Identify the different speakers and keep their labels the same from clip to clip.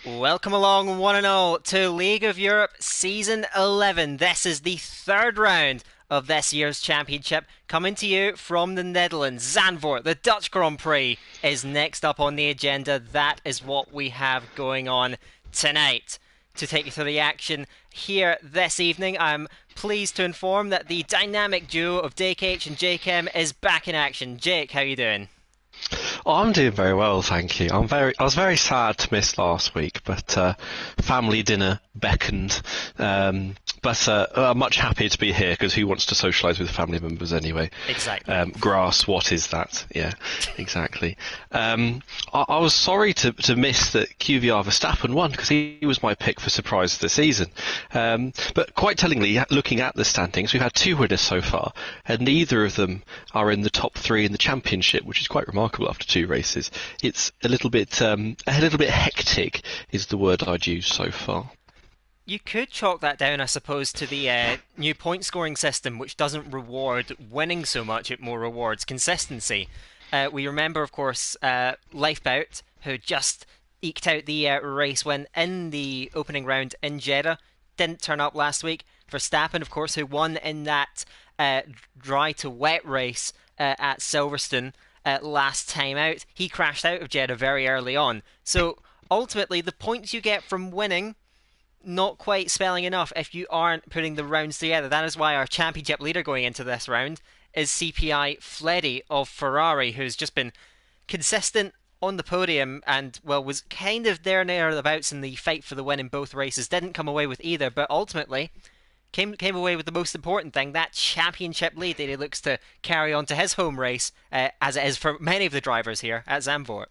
Speaker 1: Welcome along, one and all, to League of Europe Season 11. This is the third round of this year's championship, coming to you from the Netherlands. Zandvoort, the Dutch Grand Prix, is next up on the agenda. That is what we have going on tonight. To take you through the action here this evening, I'm pleased to inform that the dynamic duo of Dake H and Jake M is back in action. Jake, how you doing?
Speaker 2: Oh, I'm doing very well, thank you. I was very sad to miss last week, but family dinner beckoned. But I'm much happier to be here because who wants to socialise with family members anyway?
Speaker 1: Exactly.
Speaker 2: Grass, what is that? Yeah, exactly. I was sorry to miss that QVR Verstappen won because he was my pick for surprise of the season. But quite tellingly, looking at the standings, we've had two winners so far, and neither of them are in the top three in the championship, which is quite remarkable after two races. It's a little bit hectic, is the word I'd use so far.
Speaker 1: You could chalk that down, I suppose, to the new point scoring system, which doesn't reward winning so much, it more rewards consistency. We remember, of course, Lifebout, who just eked out the race win in the opening round in Jeddah, didn't turn up last week. Verstappen, of course, who won in that dry to wet race at Silverstone last time out, he crashed out of Jeddah very early on. So ultimately, the points you get from winning not quite spelling enough if you aren't putting the rounds together. That is why our championship leader going into this round is CPI Fleddy of Ferrari, who's just been consistent on the podium and, well, was kind of there and thereabouts in the fight for the win in both races. Didn't come away with either, but ultimately came away with the most important thing, that championship lead that he looks to carry on to his home race, as it is for many of the drivers here at Zandvoort.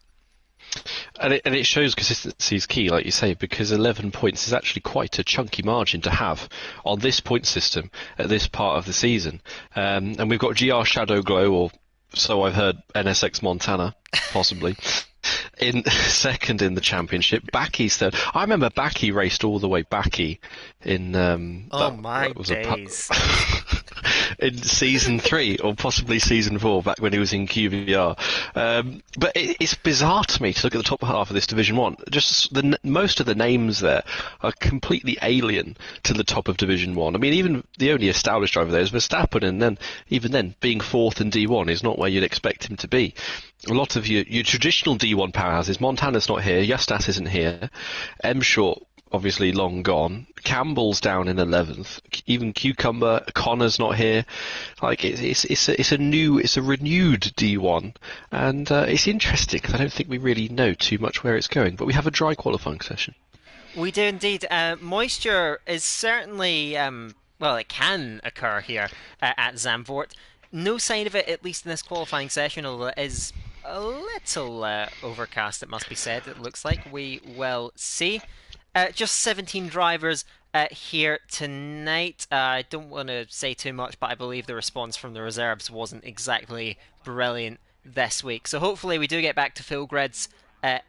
Speaker 2: And it shows consistency is key, like you say, because 11 points is actually quite a chunky margin to have on this point system at this part of the season. And we've got GR Shadow Glow, or so I've heard, NSX Montana, possibly, in second in the championship. Backy's third. I remember Backy raced all the way Backy in
Speaker 1: Oh my days.
Speaker 2: in season 3 or possibly season 4, back when he was in QVR. But it's bizarre to me to look at the top half of this Division 1. Just most of the names there are completely alien to the top of Division 1. I mean, even the only established driver there is Verstappen, and then even then, being fourth in D1 is not where you'd expect him to be. A lot of your traditional D1 powerhouses, Montana's not here, Justas isn't here, M Short obviously long gone. Campbell's down in 11th. Even Cucumber, Connor's not here. Like it's a renewed D1, and it's interesting because I don't think we really know too much where it's going. But we have a dry qualifying session.
Speaker 1: We do indeed. Moisture is certainly, well, it can occur here at Zandvoort. No sign of it, at least in this qualifying session, although it is a little overcast, it must be said. It looks like we will see. Just 17 drivers here tonight. I don't want to say too much, but I believe the response from the reserves wasn't exactly brilliant this week. So hopefully we do get back to full grids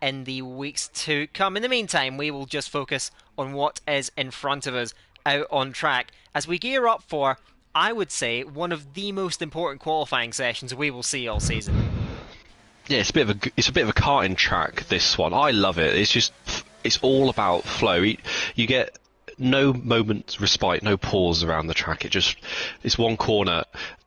Speaker 1: in the weeks to come. In the meantime, we will just focus on what is in front of us out on track as we gear up for, I would say, one of the most important qualifying sessions we will see all season.
Speaker 2: Yeah, it's a bit of a karting track, this one. I love it. It's all about flow. You get no moment respite, no pause around the track. It's one corner.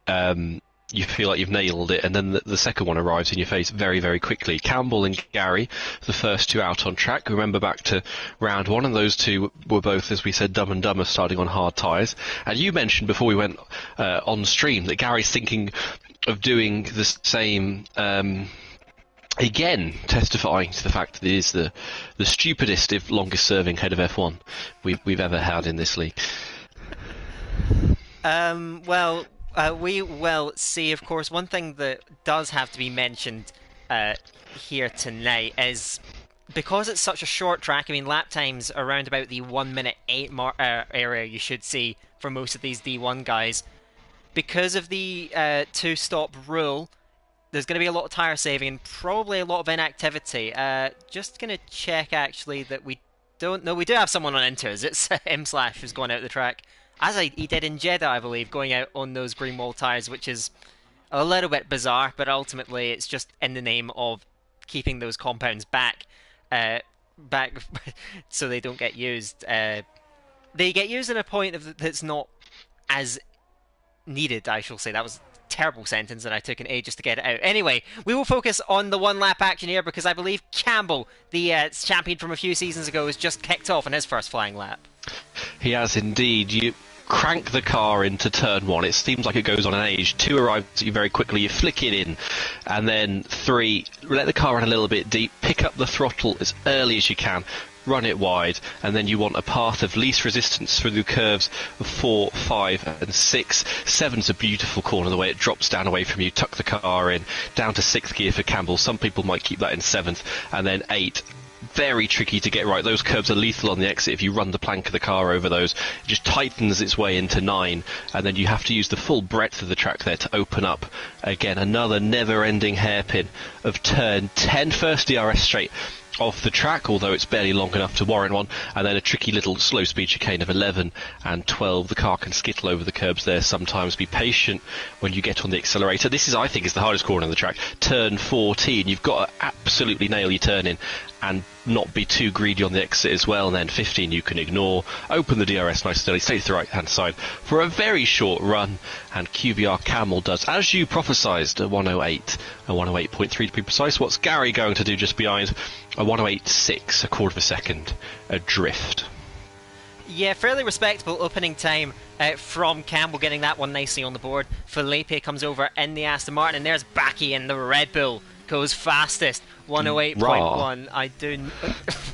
Speaker 2: You feel like you've nailed it, and then the second one arrives in your face very, very quickly. Campbell and Gary, the first two out on track. Remember back to round one, and those two were both, as we said, Dumb and Dumber, starting on hard tyres. And you mentioned before we went on stream that Gary's thinking of doing the same. Again, testifying to the fact that he is the stupidest, if longest-serving head of F1 we've ever had in this league.
Speaker 1: Well, we will see. Of course, one thing that does have to be mentioned here tonight is because it's such a short track. I mean, lap times around about the 1 minute 8 area you should see for most of these D1 guys. Because of the two-stop rule, there's going to be a lot of tyre saving and probably a lot of inactivity. Just going to check, actually, that we don't... No, we do have someone on inters. It's M Slash who's going out the track. He did in Jeddah, I believe, going out on those green wall tyres, which is a little bit bizarre, but ultimately it's just in the name of keeping those compounds back back so they don't get used. They get used in a point that's not as needed, I shall say. That was a terrible sentence and I took an ages to get it out. Anyway, we will focus on the one lap action here because I believe Campbell, the champion from a few seasons ago, has just kicked off on his first flying lap.
Speaker 2: He has indeed. You crank the car into turn 1. It seems like it goes on an age. 2 arrives at you very quickly. You flick it in. And then 3, let the car run a little bit deep. Pick up the throttle as early as you can. Run it wide, and then you want a path of least resistance through the curves of 4, 5, and 6. 7's a beautiful corner, the way it drops down away from you. Tuck the car in, down to 6th gear for Campbell. Some people might keep that in 7th, and then 8. Very tricky to get right. Those curves are lethal on the exit. If you run the plank of the car over those, it just tightens its way into 9, and then you have to use the full breadth of the track there to open up. Again, another never-ending hairpin of turn 10, first DRS straight off the track, although it's barely long enough to warrant one, and then a tricky little slow speed chicane of 11 and 12. The car can skittle over the curbs there sometimes. Be patient when you get on the accelerator. This is, I think, is the hardest corner on the track. Turn 14, you've got to absolutely nail your turn in and not be too greedy on the exit as well. And then 15 you can ignore. Open the DRS nice and early, stay to the right hand side for a very short run, and QVR Camel does, as you prophesised, a 108, a 108.3 to be precise. What's Gary going to do just behind? A 108.6, a quarter of a second adrift.
Speaker 1: Yeah, fairly respectable opening time from Campbell, getting that one nicely on the board. Felipe comes over in the Aston Martin, and there's Backy in the Red Bull. Goes fastest, 108.1. I do...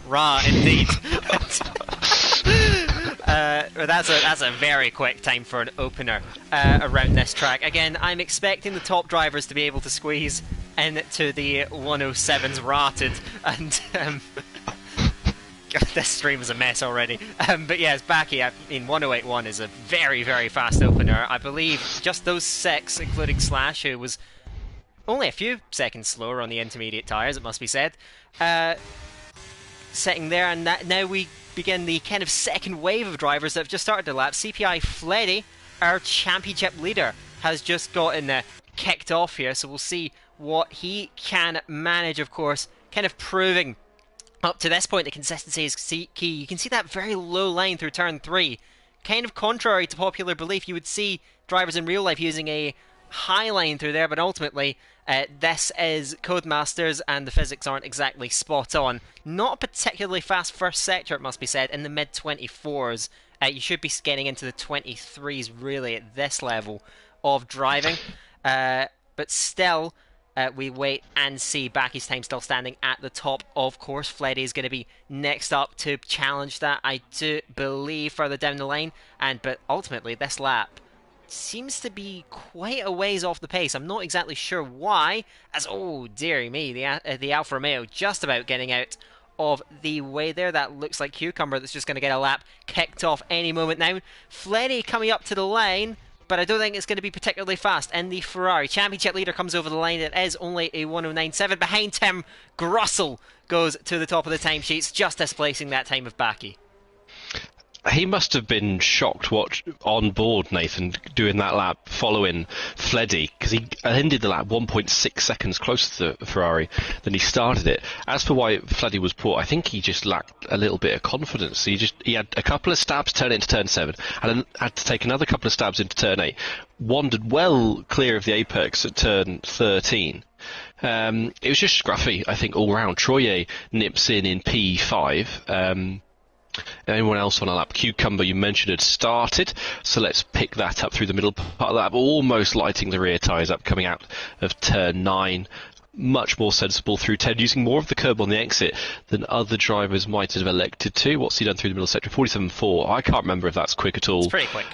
Speaker 1: Rah, indeed. That's a very quick time for an opener around this track. Again, I'm expecting the top drivers to be able to squeeze into the 107s rated, and this stream is a mess already. But yes, Backy, I mean, 108.1 is a very, very fast opener. I believe just those 6, including Slash, who was only a few seconds slower on the intermediate tyres, it must be said. Sitting there, and now we begin the kind of second wave of drivers that have just started the lap. CPI Fleddy, our championship leader, has just gotten kicked off here, so we'll see what he can manage, of course, kind of proving up to this point that consistency is key. You can see that very low line through turn 3. Kind of contrary to popular belief, you would see drivers in real life using a high line through there, but ultimately this is Codemasters and the physics aren't exactly spot on. Not a particularly fast first sector, it must be said, in the mid-24s. You should be getting into the 23s really at this level of driving, but still we wait and see. Backy's time still standing at the top, of course. Fleddy is going to be next up to challenge that, I do believe, further down the line, but ultimately this lap seems to be quite a ways off the pace. I'm not exactly sure why, as, oh dearie me, the Alfa Romeo just about getting out of the way there. That looks like Cucumber that's just going to get a lap kicked off any moment now. Fleddy coming up to the line, but I don't think it's going to be particularly fast. And the Ferrari championship leader comes over the line. It is only a 109.7. Behind him, Grussel goes to the top of the timesheets, just displacing that time of Backy.
Speaker 2: He must have been shocked on board, Nathan, doing that lap following Fleddy, because he ended the lap 1.6 seconds closer to the Ferrari than he started it. As for why Fleddy was poor, I think he just lacked a little bit of confidence. He had a couple of stabs to turn into turn 7, and then had to take another couple of stabs into turn 8. Wandered well clear of the apex at turn 13. It was just scruffy, I think, all round. Troye nips in P5. Anyone else on a lap? Cucumber, you mentioned, had started, so let's pick that up through the middle part of the lap, almost lighting the rear tyres up, coming out of turn 9. Much more sensible through 10, using more of the curb on the exit than other drivers might have elected to. What's he done through the middle sector? 47.4. I can't remember if that's quick at all.
Speaker 1: It's pretty quick.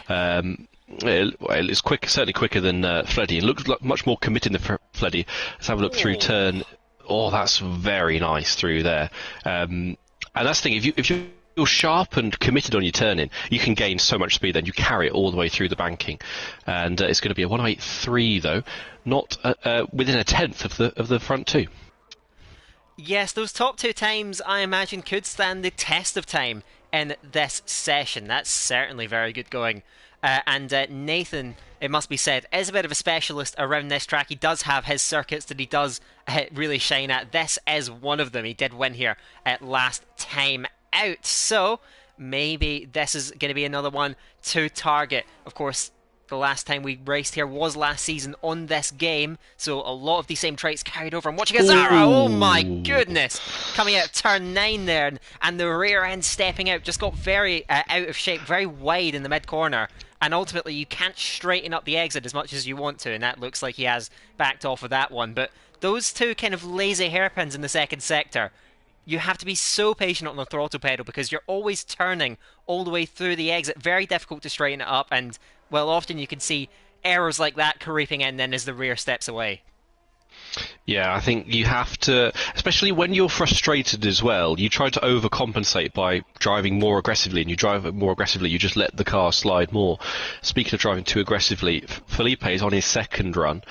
Speaker 2: It's quick, certainly quicker than Fleddy. It looks like much more committed than Fleddy. Let's have a look through turn. Oh, that's very nice through there. And that's the thing, if you're sharp and committed on your turning, you can gain so much speed, then you carry it all the way through the banking. And it's going to be a 108.3 though, not within a tenth of the front two.
Speaker 1: Yes, those top 2 times I imagine could stand the test of time in this session. That's certainly very good going. And Nathan it must be said, is a bit of a specialist around this track. He does have his circuits that he does really shine at. This is one of them. He did win here at last time out. So maybe this is going to be another one to target. Of course, the last time we raced here was last season on this game, so a lot of these same traits carried over. I'm watching Azara, oh my goodness, coming out of turn 9 there, and the rear end stepping out, just got very out of shape, very wide in the mid corner, and ultimately you can't straighten up the exit as much as you want to, and that looks like he has backed off of that one. But those two kind of lazy hairpins in the second sector, you have to be so patient on the throttle pedal because you're always turning all the way through the exit. Very difficult to straighten it up, and well, often you can see errors like that creeping in then as the rear steps away.
Speaker 2: Yeah, I think you have to, especially when you're frustrated as well, you try to overcompensate by driving more aggressively, and you drive it more aggressively, you just let the car slide more. Speaking of driving too aggressively, Felipe is on his second run.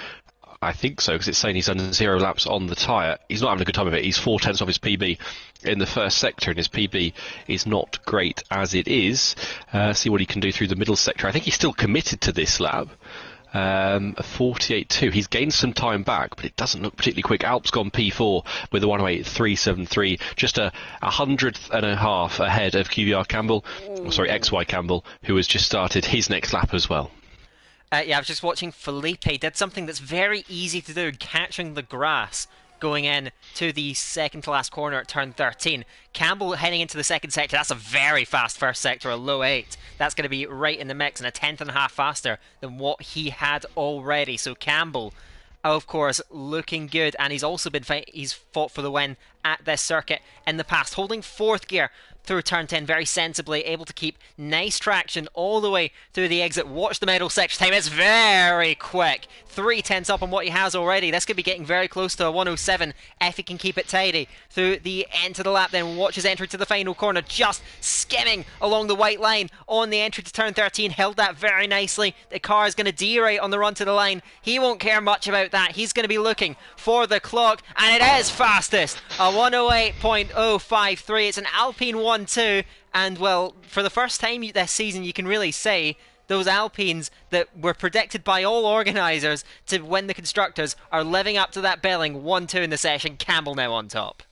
Speaker 2: I think so, because it's saying he's done 0 laps on the tyre. He's not having a good time of it. He's 4/10 off his PB in the first sector, and his PB is not great as it is. See what he can do through the middle sector. I think he's still committed to this lap. A 48.2. He's gained some time back, but it doesn't look particularly quick. Alp's gone P4 with a 108.373, just a hundredth and a half ahead of QVR Campbell, XY Campbell, who has just started his next lap as well.
Speaker 1: Yeah, I was just watching Felipe did something that's very easy to do, catching the grass going in to the second to last corner at turn 13. Campbell heading into the second sector, that's a very fast first sector, a low 8. That's going to be right in the mix and a tenth and a half faster than what he had already. So Campbell, of course, looking good, and he's also been he's fought for the win at this circuit in the past, holding fourth gear through turn 10 very sensibly, able to keep nice traction all the way through the exit. Watch the middle sector time, it's very quick. 3/10 up on what he has already. This could be getting very close to a 107 if he can keep it tidy through the end of the lap. Then watch his entry to the final corner, just skimming along the white line on the entry to turn 13. Held that very nicely. The car is going to derate on the run to the line. He won't care much about that. He's going to be looking for the clock, and it is fastest, a 108.053. It's an Alpine 1-2, and well, for the first time this season you can really say those Alpines that were predicted by all organisers to win the Constructors are living up to that billing. 1-2 in the session. Campbell now on top.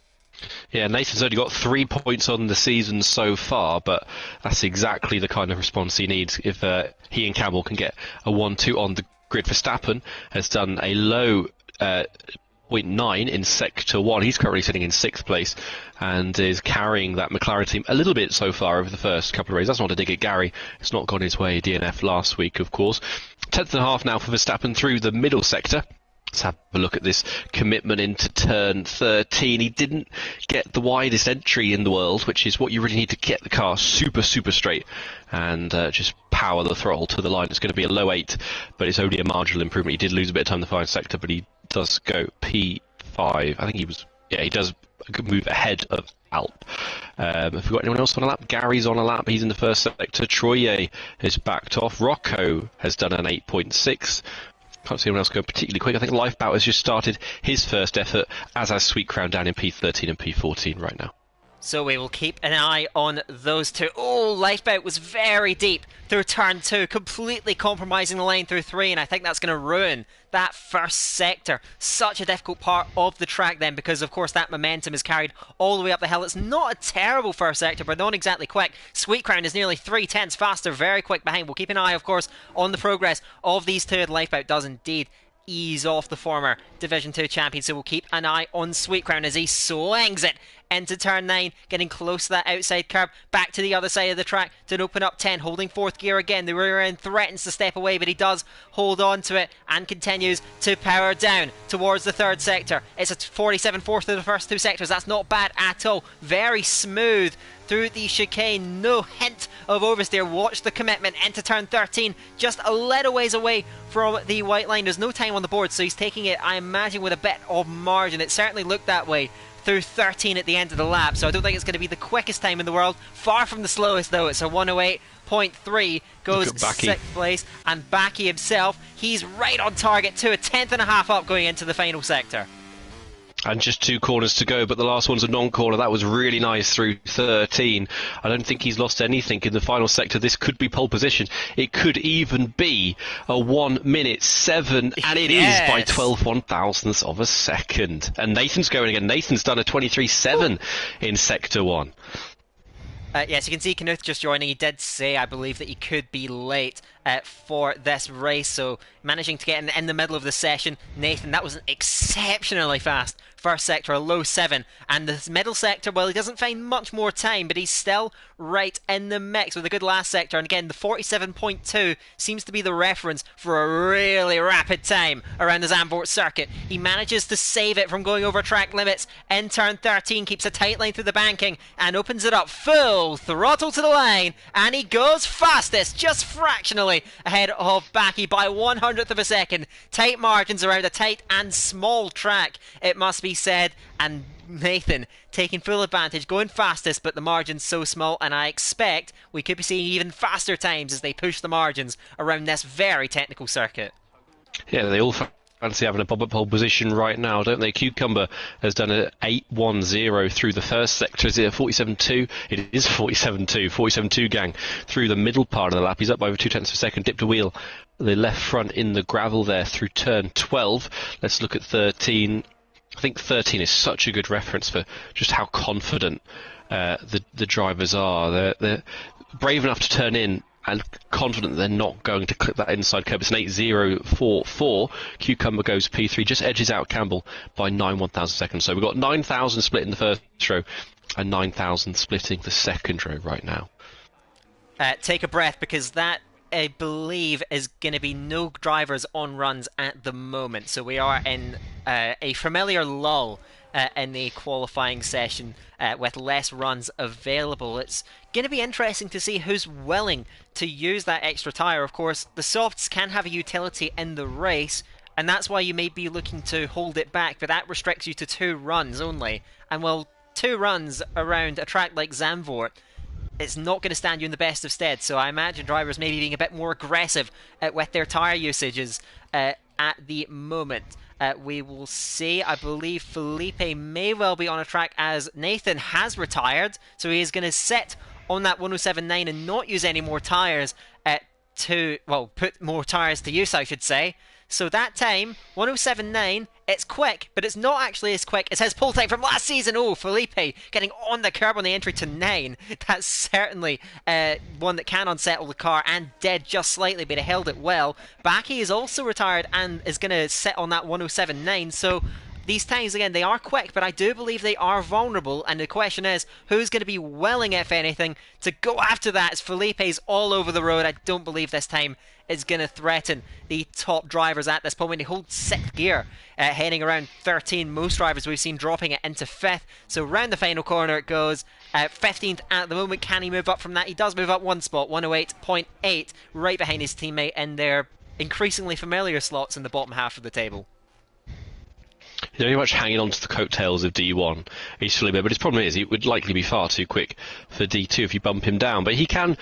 Speaker 2: Yeah, Nathan's only got 3 points on the season so far, but that's exactly the kind of response he needs if he and Campbell can get a 1-2 on the grid. Verstappen has done a low 0.9 in Sector 1. He's currently sitting in 6th place and is carrying that McLaren team a little bit so far over the first couple of races. That's not a dig at Gary. It's not gone his way. DNF last week, of course. 10th and a half now for Verstappen through the middle sector. Let's have a look at this commitment into turn 13. He didn't get the widest entry in the world, which is what you really need to get the car super straight and just power the throttle to the line. It's going to be a low 8, but it's only a marginal improvement. He did lose a bit of time in the final sector, but he does go P5. I think he does move ahead of Alp. Have we got anyone else on a lap? Gary's on a lap. He's in the first sector. Troye has backed off. Rocco has done an 8.6. Can't see anyone else going particularly quick. I think Lifebout has just started his first effort, as has Sweet Crown down in P13 and P14 right now.
Speaker 1: So we will keep an eye on those two. Oh, Lifebout was very deep through turn 2, completely compromising the line through 3, and I think that's going to ruin that first sector. Such a difficult part of the track then, because of course that momentum is carried all the way up the hill. It's not a terrible first sector, but not exactly quick. Sweet Crown is nearly 3/10 faster, very quick behind. We'll keep an eye, of course, on the progress of these two. Lifebout does indeed ease off the former Division 2 champion, so we'll keep an eye on Sweet Crown as he swings it into turn 9, getting close to that outside curb, back to the other side of the track to open up 10, holding 4th gear again. The rear end threatens to step away, but he does hold on to it and continues to power down towards the 3rd sector. It's a 47.4 through the first 2 sectors. That's not bad at all. Very smooth through the chicane, no hint of oversteer. Watch the commitment into turn 13, just a little ways away from the white line. There's no time on the board, so he's taking it, I imagine, with a bit of margin. It certainly looked that way through 13 at the end of the lap, so I don't think it's going to be the quickest time in the world. Far from the slowest though. It's a 108.3, goes 6th place, and Baki himself, he's right on target too, a tenth and a half up going into the final sector.
Speaker 2: And just 2 corners to go, but the last one's a non-corner. That was really nice through 13. I don't think he's lost anything in the final sector. This could be pole position. It could even be a 1 minute 7, and it is by 12 one-thousandths of a second. And Nathan's going again. Nathan's done a 23.7 in sector 1.
Speaker 1: Yes, you can see Knuth just joining. He did say, I believe, that he could be late for this race, so managing to get in the middle of the session. Nathan, that was an exceptionally fast first sector, a low 7, and the middle sector, well, he doesn't find much more time, but he's still right in the mix with a good last sector. And again, the 47.2 seems to be the reference for a really rapid time around the Zandvoort circuit. He manages to save it from going over track limits in turn 13, keeps a tight line through the banking and opens it up full throttle to the line, and he goes fastest, just fractionally ahead of Baki by 1/100th of a second. Tight margins around a tight and small track, it must be said, and Nathan taking full advantage, going fastest, but the margin's so small, and I expect we could be seeing even faster times as they push the margins around this very technical circuit.
Speaker 2: Yeah, they all fancy having a pop-up pole position right now, don't they? Cucumber has done an 8.10 through the first sector. Is it a 47.2? It is 47.2. 47.2 gang through the middle part of the lap. He's up by over 0.2 of a second. Dipped a wheel the left front in the gravel there through turn 12. Let's look at 13. I think 13 is such a good reference for just how confident the drivers are. They're brave enough to turn in and confident they're not going to clip that inside curb. It's an 8.044. Cucumber goes P3, just edges out Campbell by 9 one-thousand seconds. So we've got 9,000 split in the first row and 9,000 splitting the second row right now.
Speaker 1: Take a breath, because that, I believe, is going to be no drivers on runs at the moment. So we are in a familiar lull in the qualifying session with less runs available. It's going to be interesting to see who's willing to use that extra tyre. Of course, the softs can have a utility in the race, and that's why you may be looking to hold it back, but that restricts you to 2 runs only. And well, 2 runs around a track like Zandvoort, it's not going to stand you in the best of stead. So I imagine drivers maybe being a bit more aggressive with their tyre usages at the moment. We will see. I believe Felipe may well be on a track, as Nathan has retired, so he is going to sit on that 107.9 and not use any more tyres put more tyres to use, I should say. So that time, 107.9, it's quick, but it's not actually as quick as his pole time from last season. Oh, Felipe getting on the curb on the entry to 9. That's certainly one that can unsettle the car, and did just slightly, but he held it well. Baki is also retired and is going to sit on that 107.9, so these times, again, they are quick, but I do believe they are vulnerable, and the question is, who's going to be willing, if anything, to go after that, as Felipe's all over the road. I don't believe this time is going to threaten the top drivers at this point. He holds 6th gear, heading around 13. Most drivers we've seen dropping it into 5th, so round the final corner it goes. 15th at the moment. Can he move up from that? He does move up 1 spot, 108.8, right behind his teammate in their increasingly familiar slots in the bottom half of the table.
Speaker 2: He's very much hanging on to the coattails of D1, East Felipe, but his problem is he would likely be far too quick for D2 if you bump him down. But he can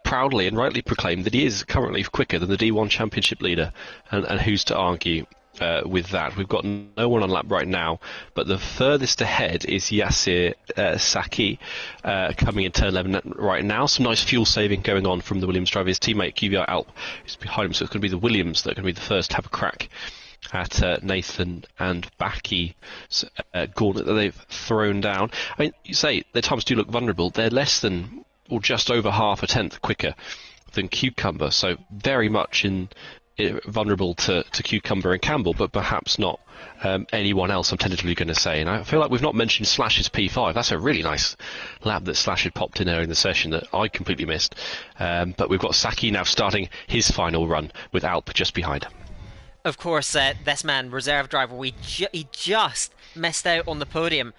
Speaker 2: proudly and rightly proclaim that he is currently quicker than the D1 Championship leader, and who's to argue with that? We've got no one on lap right now, but the furthest ahead is Yasir Saki coming in turn 11 right now. Some nice fuel saving going on from the Williams driver. His teammate QVR Alp is behind him, so it's going to be the Williams that are going to be the first to have a crack at Nathan and Baki's gauntlet that they've thrown down. I mean, you say their times do look vulnerable. They're less than, or just over half a tenth quicker than Cucumber, so very much vulnerable to Cucumber and Campbell, but perhaps not anyone else, I'm tentatively going to say. And I feel like we've not mentioned Slash's P5. That's a really nice lap that Slash had popped in there in the session that I completely missed. But we've got Saki now starting his final run with Alp just behind him.
Speaker 1: Of course, this man, reserve driver, he just missed out on the podium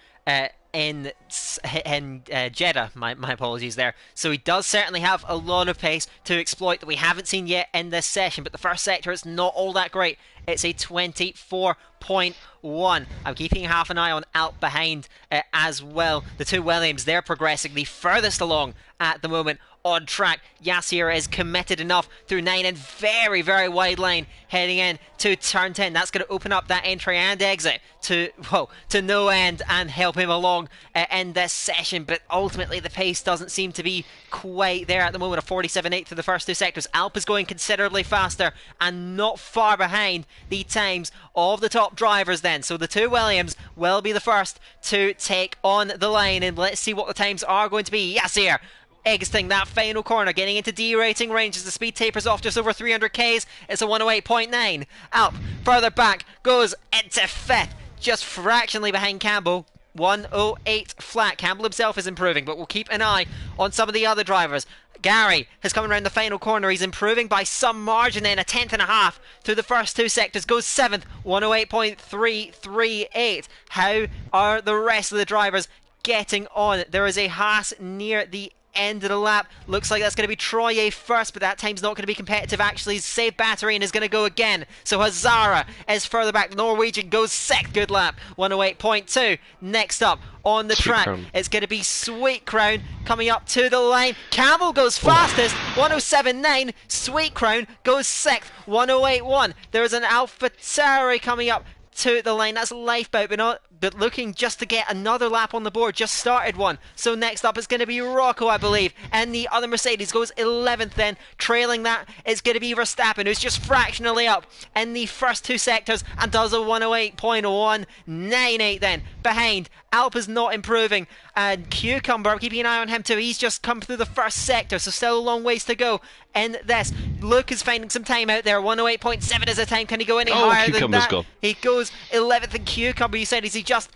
Speaker 1: in Jeddah. My apologies there. So he does certainly have a lot of pace to exploit that we haven't seen yet in this session. But the first sector is not all that great. It's a 24.1. I'm keeping half an eye on Alp behind as well. The 2 Williams, they're progressing the furthest along at the moment on track. Yassir is committed enough through 9 and very, very wide line heading in to turn 10. That's going to open up that entry and exit to, well, to no end and help him along in this session. But ultimately, the pace doesn't seem to be quite there at the moment. A 47.8 through the first two sectors. Alp is going considerably faster and not far behind the times of the top drivers then. So the two Williams will be the first to take on the line, and let's see what the times are going to be. Yassir exiting that final corner, getting into D-rating range as the speed tapers off just over 300 Ks. It's a 108.9. Alp further back goes into fifth, just fractionally behind Campbell. 108 flat. Campbell himself is improving, but we'll keep an eye on some of the other drivers. Gary has come around the final corner. He's improving by some margin then, a tenth and a half through the first two sectors. Goes 7th, 108.338. How are the rest of the drivers getting on? There is a Haas near the end of the lap. Looks like that's going to be Troye first, but that time's not going to be competitive. Actually, he's saved battery and is going to go again. So Hazara is further back. The Norwegian goes sixth. Good lap. 108.2. Next up on the track, it's going to be Sweet Crown coming up to the line. Campbell goes fastest. 107.9. Sweet Crown goes sixth. 108.1. There is an AlphaTauri coming up to the line. That's Lifeboat, but looking just to get another lap on the board. Just started one. So next up it's going to be Rocco, I believe. And the other Mercedes goes 11th then. Trailing that, it's going to be Verstappen, who's just fractionally up in the first two sectors and does a 108.198 then. Behind, Alp is not improving. And Cucumber, keeping an eye on him too. He's just come through the first sector, so still a long ways to go in this. Luke is finding some time out there. 108.7 is a time. Can he go any higher than that?
Speaker 2: Gone.
Speaker 1: He goes 11th, and Cucumber, you said, is he just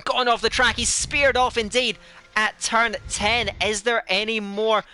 Speaker 1: gone off the track? He's speared off indeed at turn 10. Is there any more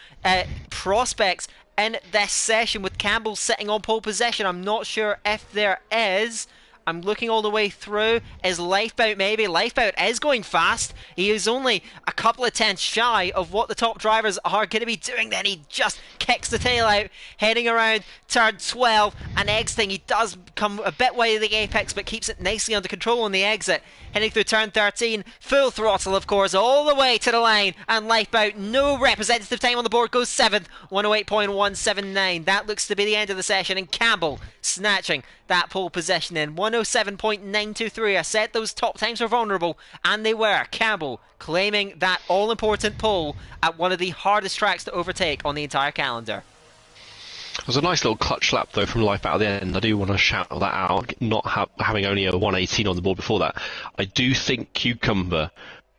Speaker 1: prospects in this session with Campbell sitting on pole position? I'm not sure if there is. I'm looking all the way through. Is Lifeboat maybe? Lifeboat is going fast. He is only a couple of tenths shy of what the top drivers are going to be doing. Then he just kicks the tail out, heading around turn 12 and exiting. He does come a bit wide of the apex, but keeps it nicely under control on the exit. Heading through turn 13, full throttle of course, all the way to the line. And Lifeboat, no representative time on the board, goes 7th, 108.179. That looks to be the end of the session, and Campbell snatching that pole position in 107.923. I said those top times were vulnerable, and they were. Campbell claiming that all-important pole at one of the hardest tracks to overtake on the entire calendar.
Speaker 2: It was a nice little clutch lap though from Life at the end. I do want to shout that out, not having only a 118 on the board before that. I do think Cucumber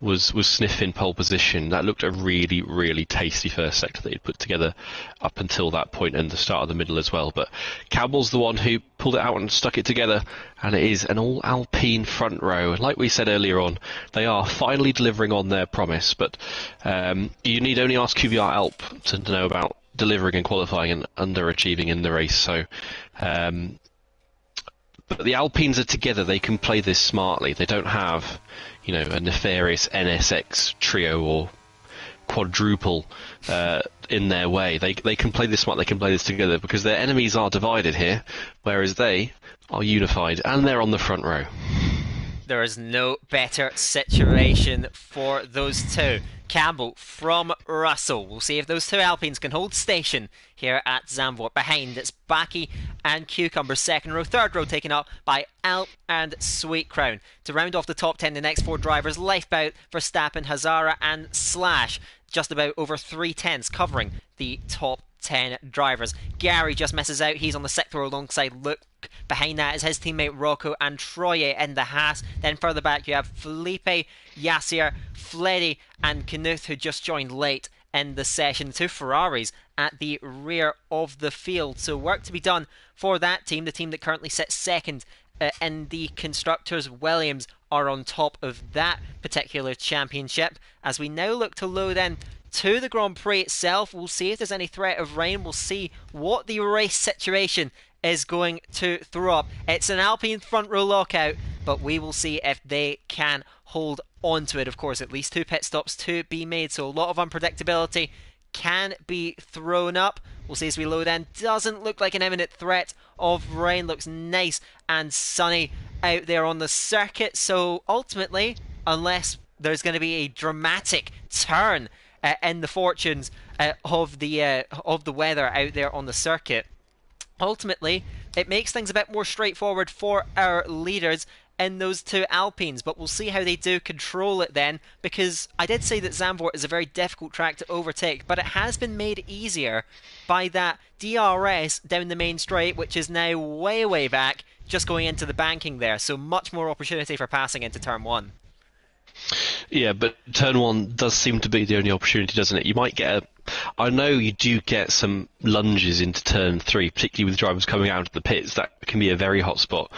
Speaker 2: was sniffing pole position. That looked a really, really tasty first sector that he'd put together up until that point and the start of the middle as well. But Campbell's the one who pulled it out and stuck it together, and it is an all-Alpine front row. Like we said earlier on, they are finally delivering on their promise, but you need only ask QVR Alp to know about delivering and qualifying and underachieving in the race. So but the Alpines are together. They can play this smartly. They don't have, a nefarious NSX trio or quadruple in their way. They can play this smart. They can play this together because their enemies are divided here, whereas they are unified, and they're on the front row.
Speaker 1: There is no better situation for those two. Campbell from Russell. We'll see if those two Alpines can hold station here at Zandvoort. Behind, it's Baki and Cucumber. Second row, third row taken up by Alp and Sweet Crown. To round off the top 10, the next four drivers, Lifebout, Verstappen, Hazara and Slash. Just about over 3/10 covering the top 10 drivers. Gary just misses out. He's on the sixth row alongside Luke. Behind that is his teammate Rocco and Troye in the Haas. Then further back you have Felipe, Yassir, Fleddy and Knuth, who just joined late in the session. Two Ferraris at the rear of the field. So work to be done for that team. The team that currently sits second in the Constructors. Williams are on top of that particular championship. As we now look to load in to the Grand Prix itself, we'll see if there's any threat of rain. We'll see what the race situation is going to throw up. It's an Alpine front row lockout, but we will see if they can hold on to it. Of course, at least two pit stops to be made, so a lot of unpredictability can be thrown up. We'll see as we load in. Doesn't look like an imminent threat of rain. Looks nice and sunny out there on the circuit. So ultimately, unless there's going to be a dramatic turn in the fortunes of the weather out there on the circuit. Ultimately, it makes things a bit more straightforward for our leaders in those two Alpines, but we'll see how they do control it then, because I did say that Zandvoort is a very difficult track to overtake, but it has been made easier by that DRS down the main straight, which is now way, way back, just going into the banking there, so much more opportunity for passing into turn one.
Speaker 2: Yeah, but turn one does seem to be the only opportunity, doesn't it? You might get I know you do get some lunges into turn three, particularly with drivers coming out of the pits. That can be a very hot spot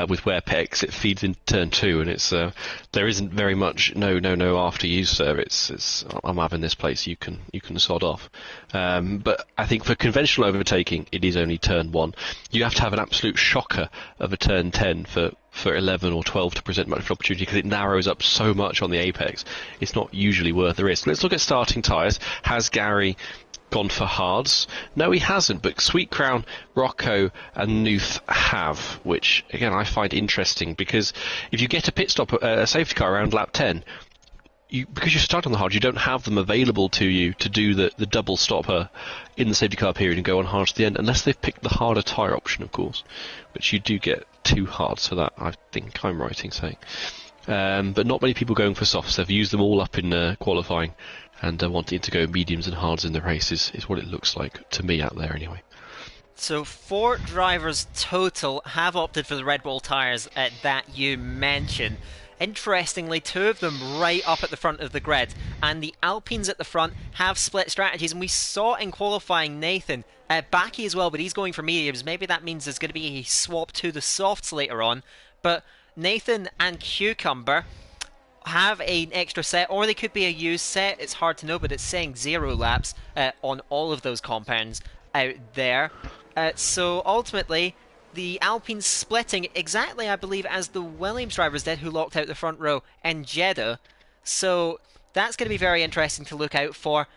Speaker 2: with where pit exit feeds into turn two, and it's there isn't very much no after you, sir. It's I'm having this place. You can sod off. But I think for conventional overtaking, it is only turn one. You have to have an absolute shocker of a turn 10 for 11 or 12 to present much of an opportunity, because it narrows up so much on the apex. It's not usually worth the risk. Let's look at starting tyres. Has Gary gone for hards? No, he hasn't, but Sweet Crown, Rocco and Nuth have, which again I find interesting, because if you get a pit stop, a safety car around lap 10, because you start on the hard, you don't have them available to you to do the double stopper in the safety car period and go on hard to the end, unless they've picked the harder tyre option, of course, which you do get 2 hards for that, I think I'm right in saying. But not many people going for softs. They've used them all up in qualifying, and wanting to go mediums and hards in the races is what it looks like to me out there anyway.
Speaker 1: So 4 drivers total have opted for the Red Bull tyres that you mentioned. Interestingly, 2 of them right up at the front of the grid, and the Alpines at the front have split strategies, and we saw in qualifying Nathan Baki as well, but he's going for mediums. Maybe that means there's going to be a swap to the softs later on, but Nathan and Cucumber have an extra set, or they could be a used set. It's hard to know, but it's saying 0 laps on all of those compounds out there. So ultimately, the Alpines splitting exactly, I believe, as the Williams drivers did, who locked out the front row in Jeddah. So that's going to be very interesting to look out for.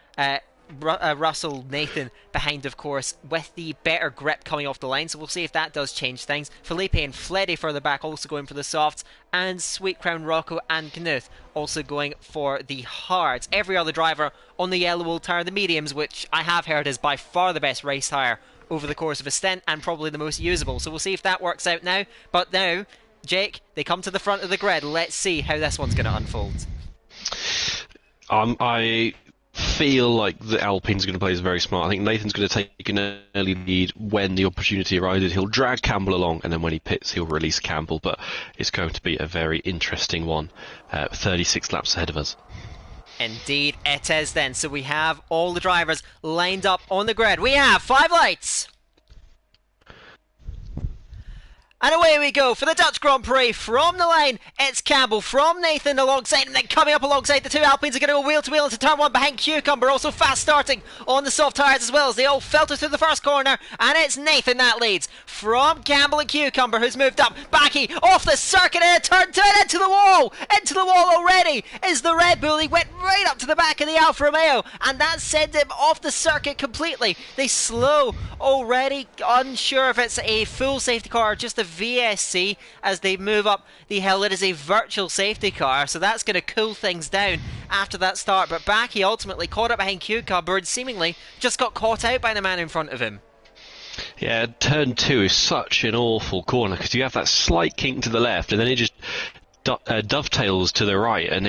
Speaker 1: Russell, Nathan behind, of course, with the better grip coming off the line, so we'll see if that does change things. Felipe and Fleddy further back also going for the softs, and Sweet Crown, Rocco and Knuth also going for the hards. Every other driver on the yellow wool tyre, the mediums, which I have heard is by far the best race tyre over the course of a stint, and probably the most usable, so we'll see if that works out now. But now, Jake, they come to the front of the grid. Let's see how this one's going to unfold.
Speaker 2: I feel like the Alpine's going to play this very smart. I think Nathan's going to take an early lead when the opportunity arises. He'll drag Campbell along, and then when he pits, he'll release Campbell. But it's going to be a very interesting one. 36 laps ahead of us.
Speaker 1: Indeed it is then. So we have all the drivers lined up on the grid. We have 5 lights. And away we go for the Dutch Grand Prix. From the line, it's Campbell from Nathan alongside, and then coming up alongside the 2 Alpines are going to go wheel to wheel into turn 1 behind Cucumber. Also fast starting on the soft tyres as well, as they all filter through the first corner, and it's Nathan that leads from Campbell and Cucumber, who's moved up. Backy off the circuit in a turn 2 and into the wall already is the Red Bull. He went right up to the back of the Alfa Romeo, and that sent him off the circuit completely. They slow already, unsure if it's a full safety car or just a VSC as they move up the hill. It is a virtual safety car, so that's going to cool things down after that start. But Backy ultimately caught up behind Cucumber and seemingly just got caught out by the man in front of him.
Speaker 2: Yeah, turn 2 is such an awful corner, because you have that slight kink to the left, and then it just dovetails to the right, and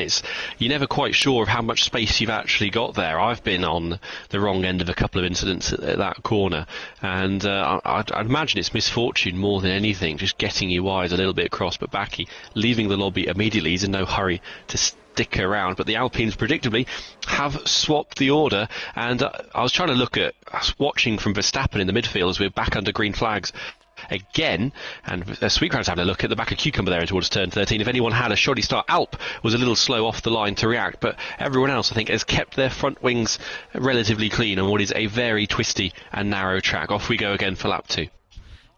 Speaker 2: you're never quite sure of how much space you've actually got there. I've been on the wrong end of a couple of incidents at that corner, and I'd imagine it's misfortune more than anything, just getting you wide a little bit across. But Backy leaving the lobby immediately, he's in no hurry to stick around. But the Alpines predictably have swapped the order, and I was trying to look at watching from Verstappen in the midfield as we're back under green flags again, and Sweet Crown's having a look at the back of Cucumber there towards turn 13. If anyone had a shoddy start, Alp was a little slow off the line to react, but everyone else, I think, has kept their front wings relatively clean on what is a very twisty and narrow track. Off we go again for lap 2.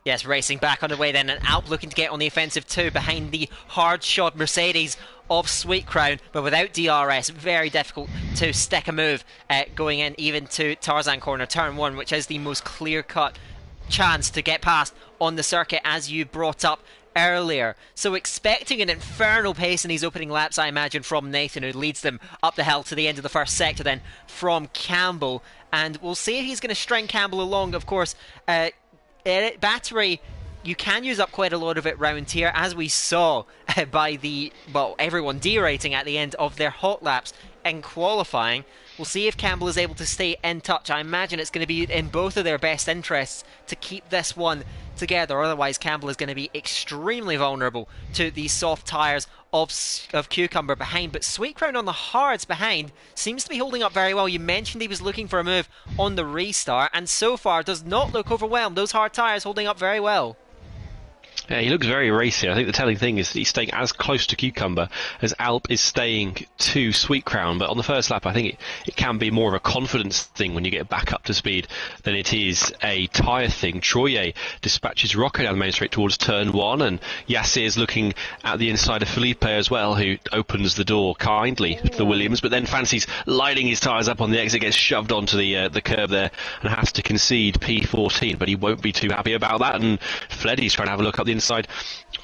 Speaker 1: Yes, racing back underway then, and Alp looking to get on the offensive too behind the hard-shod Mercedes of Sweet Crown, but without DRS, very difficult to stick a move going in even to Tarzan corner, turn 1, which is the most clear-cut chance to get past on the circuit, as you brought up. earlier. So expecting an infernal pace in these opening laps, I imagine, from Nathan, who leads them up the hill to the end of the first sector, then from Campbell. And we'll see if he's going to string Campbell along. Of course, battery, you can use up quite a lot of it round here, as we saw by everyone derating at the end of their hot laps in qualifying. We'll see if Campbell is able to stay in touch. I imagine it's going to be in both of their best interests to keep this one together. Otherwise, Campbell is going to be extremely vulnerable to these soft tyres of Cucumber behind. But Sweet Crown on the hards behind seems to be holding up very well. You mentioned he was looking for a move on the restart, and so far does not look overwhelmed. Those hard tyres holding up very well.
Speaker 2: Yeah, he looks very racy. I think the telling thing is that he's staying as close to Cucumber as Alp is staying to Sweet Crown. But on the first lap, I think it can be more of a confidence thing when you get back up to speed than it is a tyre thing. Troye dispatches Rocco down the main straight towards turn 1, and Yassir is looking at the inside of Felipe as well, who opens the door kindly to the Williams, but then fancies lighting his tyres up on the exit, gets shoved onto the curb there and has to concede P14, but he won't be too happy about that. And Fleddy's trying to have a look up the inside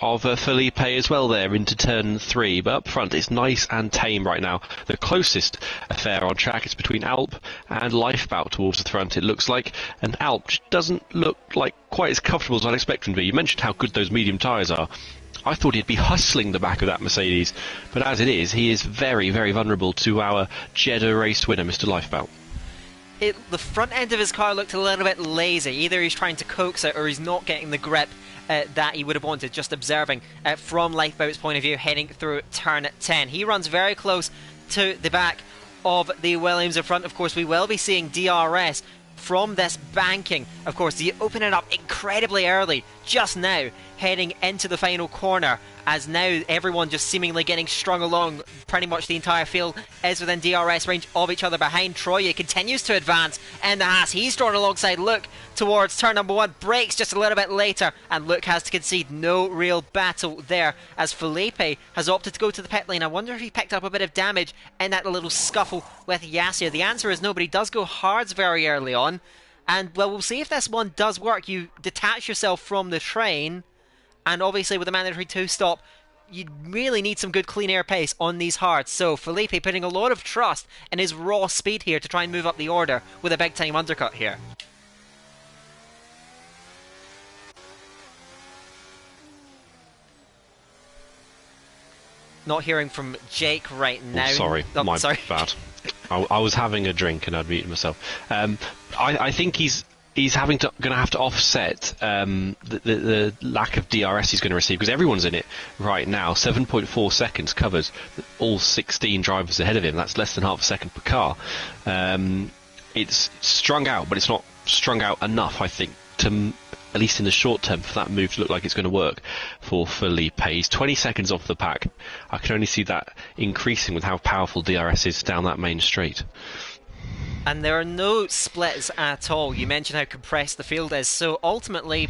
Speaker 2: of Felipe as well there into turn 3, but up front it's nice and tame right now. The closest affair on track is between Alp and Lifebout towards the front, it looks like, and Alp doesn't look like quite as comfortable as I'd expect him to be. You mentioned how good those medium tyres are. I thought he'd be hustling the back of that Mercedes, but as it is, he is very, very vulnerable to our Jeddah race winner, Mr. Lifebout.
Speaker 1: The front end of his car looked a little bit lazy. Either he's trying to coax it or he's not getting the grip that he would have wanted, just observing from Lifeboat's point of view heading through turn 10. He runs very close to the back of the Williams in front. Of course, we will be seeing DRS from this banking. Of course, you open it up incredibly early just now, heading into the final corner, as now everyone just seemingly getting strung along. Pretty much the entire field is within DRS range of each other behind. Troye continues to advance in the Haas. He's drawn alongside Luke towards turn number 1, breaks just a little bit later, and Luke has to concede. No real battle there, as Felipe has opted to go to the pit lane. I wonder if he picked up a bit of damage in that little scuffle with Yassir. The answer is no, but he does go hards very early on. And, well, we'll see if this one does work. You detach yourself from the train, and obviously with a mandatory 2-stop, you really need some good clean air pace on these hards. So Felipe putting a lot of trust in his raw speed here to try and move up the order with a big time undercut here. Not hearing from Jake right now.
Speaker 2: My bad. I was having a drink and I'd muted myself. I think he's going to have to offset the lack of DRS he's going to receive, because everyone's in it right now. 7.4 seconds covers all 16 drivers ahead of him. That's less than half a second per car. It's strung out, but it's not strung out enough, I think, to, at least in the short term, for that move to look like it's going to work for Felipe. He's 20 seconds off the pack. I can only see that increasing with how powerful DRS is down that main straight.
Speaker 1: And there are no splits at all. You mentioned how compressed the field is, so ultimately,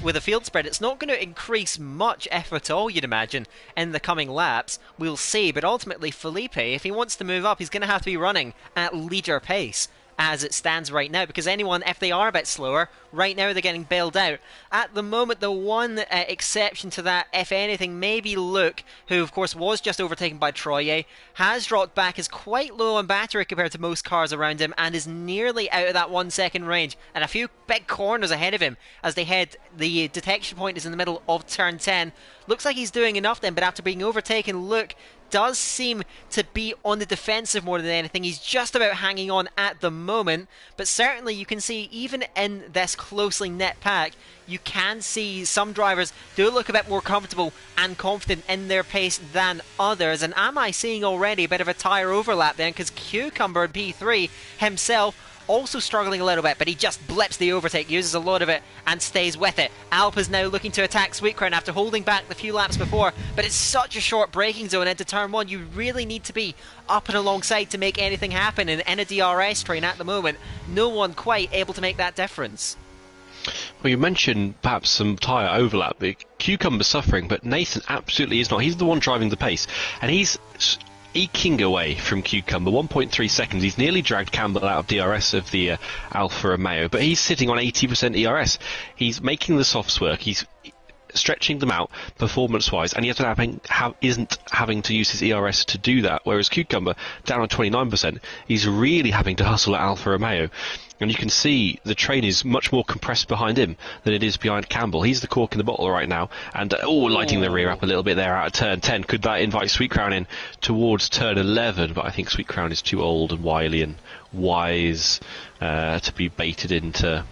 Speaker 1: with a field spread, it's not going to increase much, if at all, you'd imagine, in the coming laps. We'll see, but ultimately, Felipe, if he wants to move up, he's going to have to be running at leader pace as it stands right now, because anyone, if they are a bit slower, right now they're getting bailed out. At the moment, the one exception to that, if anything, maybe Luke, who of course was just overtaken by Troye, has dropped back, is quite low on battery compared to most cars around him, and is nearly out of that 1 second range, and a few big corners ahead of him as they head. The detection point is in the middle of turn 10. Looks like he's doing enough then, but after being overtaken, Luke does seem to be on the defensive more than anything. He's just about hanging on at the moment, but certainly you can see, even in this closely knit pack, you can see some drivers do look a bit more comfortable and confident in their pace than others. And am I seeing already a bit of a tyre overlap then, because Cucumber in P3 himself also struggling a little bit, but he just blips the overtake, uses a lot of it, and stays with it. Alp is now looking to attack Sweet Crown after holding back the few laps before, but it's such a short braking zone into turn 1. You really need to be up and alongside to make anything happen, and in a DRS train at the moment, no one quite able to make that difference.
Speaker 2: Well, you mentioned perhaps some tyre overlap. Cucumber's suffering, but Nathan absolutely is not. He's the one driving the pace, and he's eking away from Cucumber. 1.3 seconds. He's nearly dragged Campbell out of DRS of the Alfa Romeo, but he's sitting on 80% ERS. He's making the softs work. He's stretching them out performance-wise, and he isn't having to use his ERS to do that, whereas Cucumber, down on 29%, he's really having to hustle at Alfa Romeo. And you can see the train is much more compressed behind him than it is behind Campbell. He's the cork in the bottle right now, and lighting the rear up a little bit there out of turn 10. Could that invite Sweet Crown in towards turn 11? But I think Sweet Crown is too old and wily and wise to be baited into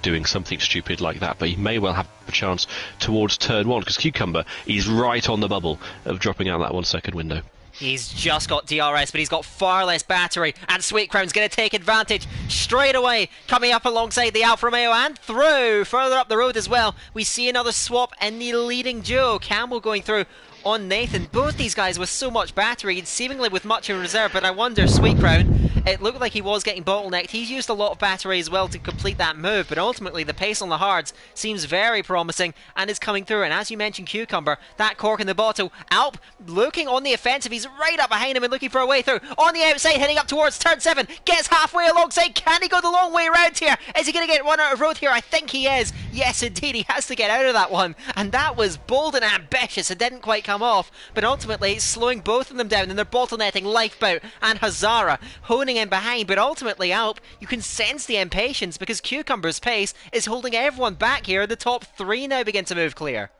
Speaker 2: doing something stupid like that. But he may well have a chance towards turn 1, because Cucumber is right on the bubble of dropping out that 1 second window.
Speaker 1: He's just got DRS, but he's got far less battery, and Sweet Crown's going to take advantage straight away, coming up alongside the Alfa Romeo and through, further up the road as well. We see another swap in the leading duo, Campbell going through on Nathan. Both these guys with so much battery, and seemingly with much in reserve, but I wonder, Sweet Crown, it looked like he was getting bottlenecked. He's used a lot of battery as well to complete that move, but ultimately the pace on the hards seems very promising and is coming through. And as you mentioned, Cucumber, that cork in the bottle, Alp looking on the offensive. He's right up behind him and looking for a way through. On the outside, heading up towards turn 7, gets halfway alongside. Can he go the long way around here? Is he going to get one out of road here? I think he is. Yes, indeed, he has to get out of that one. And that was bold and ambitious. It didn't quite come off, but ultimately it's slowing both of them down, and they're bottlenecking Lifeboat and Hazara, honing in behind. But ultimately, Alp, you can sense the impatience, because Cucumber's pace is holding everyone back here. The top 3 now begin to move clear.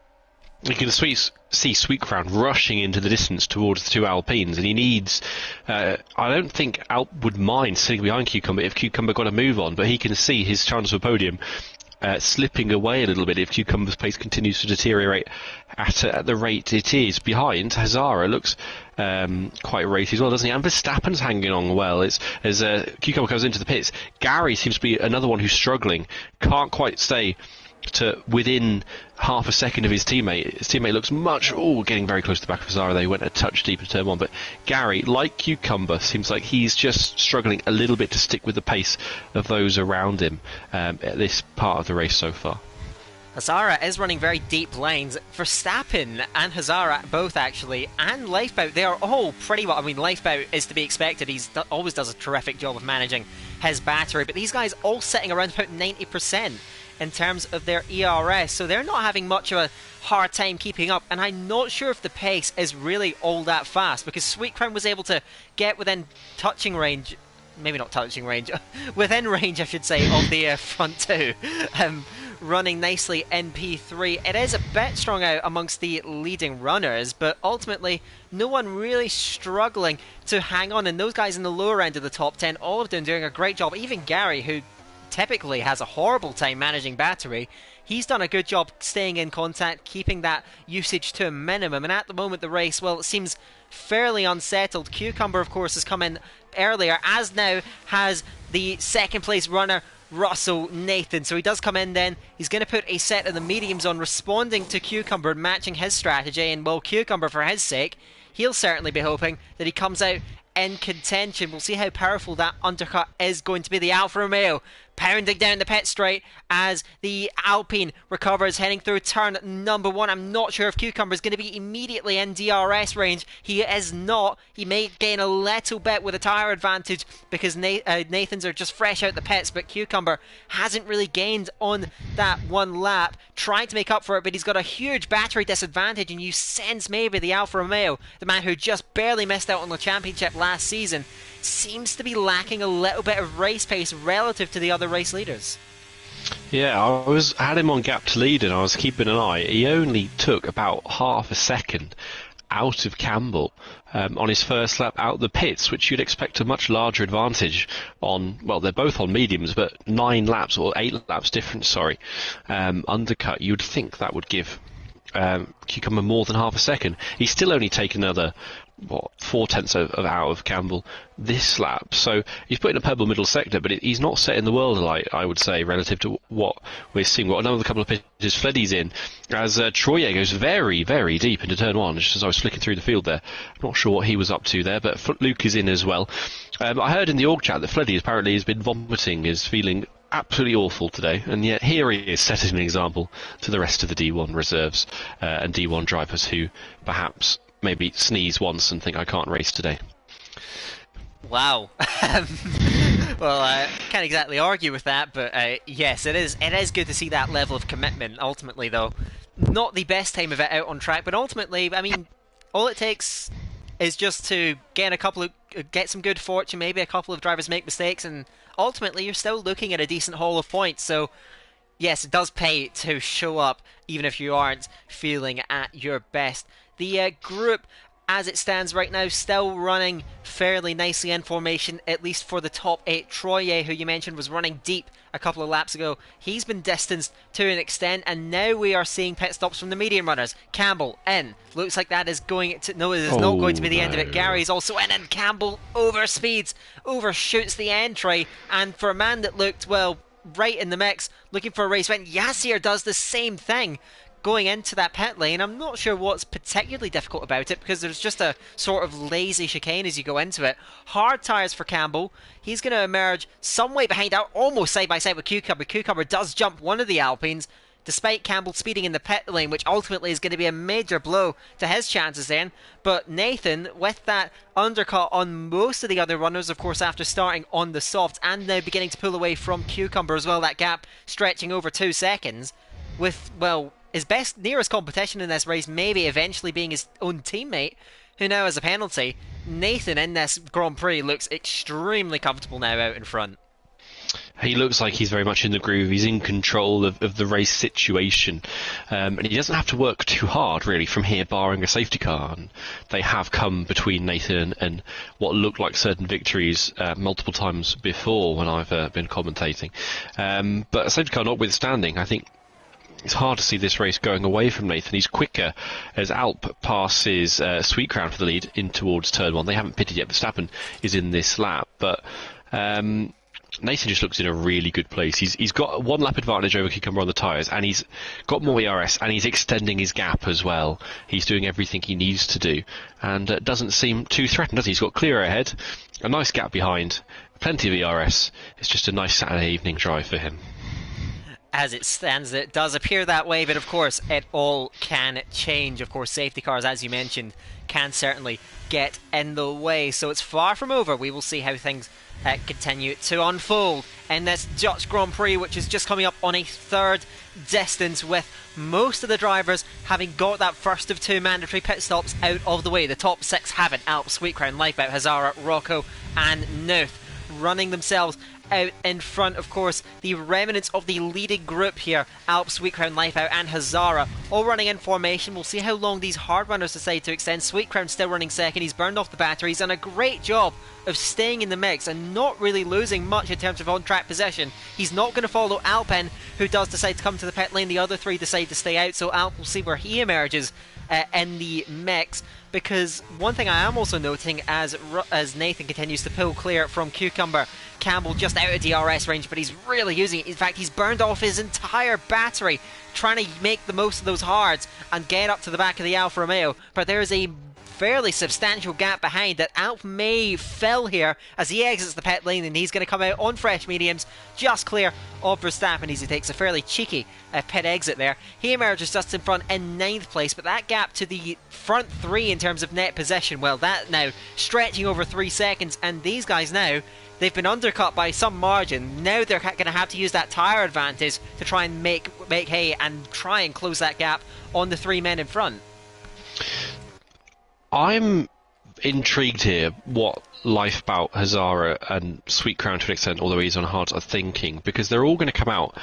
Speaker 2: You can see Sweet Crown rushing into the distance towards the 2 Alpines, and he needs... I don't think Alp would mind sitting behind Cucumber if Cucumber got a move on, but he can see his chance for podium slipping away a little bit if Cucumber's pace continues to deteriorate at the rate it is. Behind, Hazara looks quite racy as well, doesn't he? And Verstappen's hanging on well. As Cucumber goes into the pits, Gary seems to be another one who's struggling, can't quite stay to within half a second of his teammate. His teammate looks getting very close to the back of Hazara. They went a touch deep in turn 1, but Gary, like Cucumber, seems like he's just struggling a little bit to stick with the pace of those around him at this part of the race so far.
Speaker 1: Hazara is running very deep lanes. Verstappen and Hazara both actually, and Lifeboat, they are all pretty well. I mean, Lifeboat is to be expected. He always does a terrific job of managing his battery, but these guys all sitting around about 90% in terms of their ERS, so they're not having much of a hard time keeping up. And I'm not sure if the pace is really all that fast, because Sweet Crown was able to get within touching range, maybe not touching range, within range I should say, of the front 2, running nicely in P3. It is a bit strung out amongst the leading runners, but ultimately no one really struggling to hang on, and those guys in the lower end of the top 10, all of them doing a great job. Even Gary, who typically has a horrible time managing battery, he's done a good job staying in contact, keeping that usage to a minimum. And at the moment the race, well, it seems fairly unsettled. Cucumber, of course, has come in earlier, as now has the second place runner Russell Nathan. So he does come in then. He's going to put a set of the mediums on, responding to Cucumber, matching his strategy. And well, Cucumber, for his sake, he'll certainly be hoping that he comes out in contention. We'll see how powerful that undercut is going to be. The Alfa Romeo pounding down the pit straight as the Alpine recovers, heading through turn number 1. I'm not sure if Cucumber is going to be immediately in DRS range. He is not. He may gain a little bit with a tyre advantage, because Nathan's are just fresh out the pits, but Cucumber hasn't really gained on that one lap, trying to make up for it, but he's got a huge battery disadvantage. And you sense maybe the Alfa Romeo, the man who just barely missed out on the championship last season, seems to be lacking a little bit of race pace relative to the other race leaders.
Speaker 2: Yeah, I had him on gap to lead, and I was keeping an eye. He only took about half a second out of Campbell on his first lap out the pits, which you'd expect a much larger advantage on. Well, they're both on mediums, but 9 laps or 8 laps difference, undercut. You'd think that would give Cucumber more than half a second. He's still only taken another 4/10 of out of Campbell this lap, so he's put in a pebble middle sector, but he's not setting the world alight, I would say, relative to what we're seeing. What another couple of pitches Fleddy's in, as Troye goes very, very deep into turn 1, just as I was flicking through the field there. I'm not sure what he was up to there, but Luke is in as well. I heard in the org chat that Fleddy apparently has been vomiting, is feeling absolutely awful today, and yet here he is setting an example to the rest of the D1 reserves and D1 drivers who perhaps maybe sneeze once and think, I can't race today.
Speaker 1: Wow. Well, I can't exactly argue with that, but yes, it is good to see that level of commitment. Ultimately, though, not the best time of it out on track, but ultimately, I mean, all it takes is just to get some good fortune, maybe a couple of drivers make mistakes, and ultimately you're still looking at a decent haul of points. So yes, it does pay to show up even if you aren't feeling at your best. The group, as it stands right now, still running fairly nicely in formation, at least for the top 8. Troye, who you mentioned was running deep a couple of laps ago, he's been distanced to an extent, and now we are seeing pit stops from the medium runners. Campbell in. Looks like that is going to... No, it is not going to be the end of it. Gary's also in, and Campbell overshoots the entry, and for a man that looked, well, right in the mix, looking for a race win, Yassir does the same thing. Going into that pit lane, I'm not sure what's particularly difficult about it, because there's just a sort of lazy chicane as you go into it. Hard tyres for Campbell. He's going to emerge some way behind out, almost side by side with Cucumber. Cucumber does jump one of the Alpines, despite Campbell speeding in the pit lane, which ultimately is going to be a major blow to his chances then. But Nathan, with that undercut on most of the other runners, of course, after starting on the softs, and now beginning to pull away from Cucumber as well, that gap stretching over 2 seconds, with, well, his nearest competition in this race maybe eventually being his own teammate, who now has a penalty. Nathan in this Grand Prix looks extremely comfortable now out in front.
Speaker 2: He looks like he's very much in the groove. He's in control of the race situation. And he doesn't have to work too hard, really, from here, barring a safety car. And they have come between Nathan and what looked like certain victories multiple times before when I've been commentating. But a safety car notwithstanding, I think it's hard to see this race going away from Nathan. He's quicker as Alp passes Sweet Crown for the lead in towards turn 1. They haven't pitted yet. Verstappen is in this lap. But Nathan just looks in a really good place. He's got 1 lap advantage over Cucumber on the tyres, and he's got more ERS, and he's extending his gap as well. He's doing everything he needs to do, and doesn't seem too threatened, does he? He's got clear ahead, a nice gap behind, plenty of ERS. It's just a nice Saturday evening drive for him.
Speaker 1: As it stands, it does appear that way, but of course it all can change. Of course, safety cars, as you mentioned, can certainly get in the way, so it's far from over. We will see how things continue to unfold in this Dutch Grand Prix, which is just coming up on a 3rd distance, with most of the drivers having got that first of 2 mandatory pit stops out of the way. The top 6 haven't. Alp, Sweet Crown, Lifeboat, Hazara, Rocco and Nuth running themselves out in front. Of course, the remnants of the leading group here, Alp, Sweet Crown, Lifeout and Hazara, all running in formation. We'll see how long these hard runners decide to extend. Sweet Crown still running second. He's burned off the batteries, done a great job of staying in the mix and not really losing much in terms of on-track position. He's not going to follow Alpin, who does decide to come to the pit lane. The other 3 decide to stay out, so Alp will see where he emerges in the mix. Because one thing I am also noting as Nathan continues to pull clear from Cucumber, Campbell just out of DRS range, but he's really using it. In fact, he's burned off his entire battery trying to make the most of those hards and get up to the back of the Alfa Romeo. But there is a fairly substantial gap behind that Alp may fill here as he exits the pit lane, and he's going to come out on fresh mediums, just clear of Verstappen as he takes a fairly cheeky pit exit there. He emerges just in front in 9th place, but that gap to the front 3 in terms of net position, well, that now stretching over 3 seconds, and these guys now, they've been undercut by some margin. Now they're going to have to use that tyre advantage to try and make hay and try and close that gap on the 3 men in front.
Speaker 2: I'm intrigued here what Lifebout, Hazara and Sweet Crown to an extent, although he's on hard, are thinking, because they're all going to come out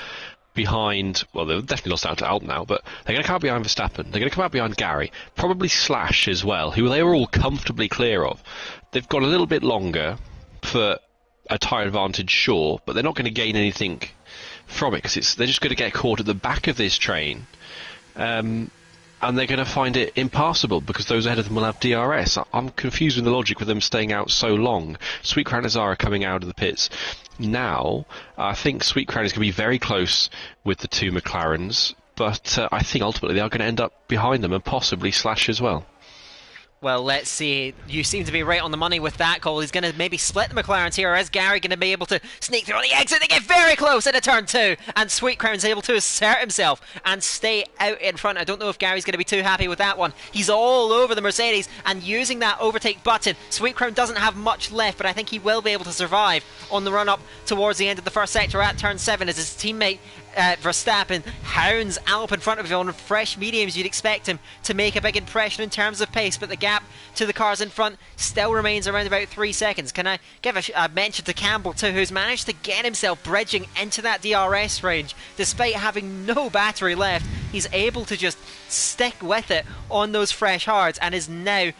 Speaker 2: behind, well, they've definitely lost out to Alp now, but they're going to come out behind Verstappen, they're going to come out behind Gary, probably Slash as well, who they were all comfortably clear of. They've got a little bit longer for a tyre advantage, sure, but they're not going to gain anything from it, because they're just going to get caught at the back of this train. And they're going to find it impassable because those ahead of them will have DRS. I'm confused with the logic with them staying out so long. Sweet Crown and Azara coming out of the pits now. I think Sweet Crown is going to be very close with the 2 McLarens, but I think ultimately they are going to end up behind them and possibly Slash as well.
Speaker 1: Well, let's see. You seem to be right on the money with that call. He's going to maybe split the McLarens here. Is Gary going to be able to sneak through on the exit? They get very close into turn 2, and Sweet Crown's able to assert himself and stay out in front. I don't know if Gary's going to be too happy with that one. He's all over the Mercedes and using that overtake button. Sweet Crown doesn't have much left, but I think he will be able to survive on the run up towards the end of the first sector at turn 7 as his teammate Verstappen hounds Alp in front of him on fresh mediums. You'd expect him to make a big impression in terms of pace, but the gap to the cars in front still remains around about 3 seconds. Can I give a mention to Campbell too, who's managed to get himself bridging into that DRS range despite having no battery left. He's able to just stick with it on those fresh hards and is now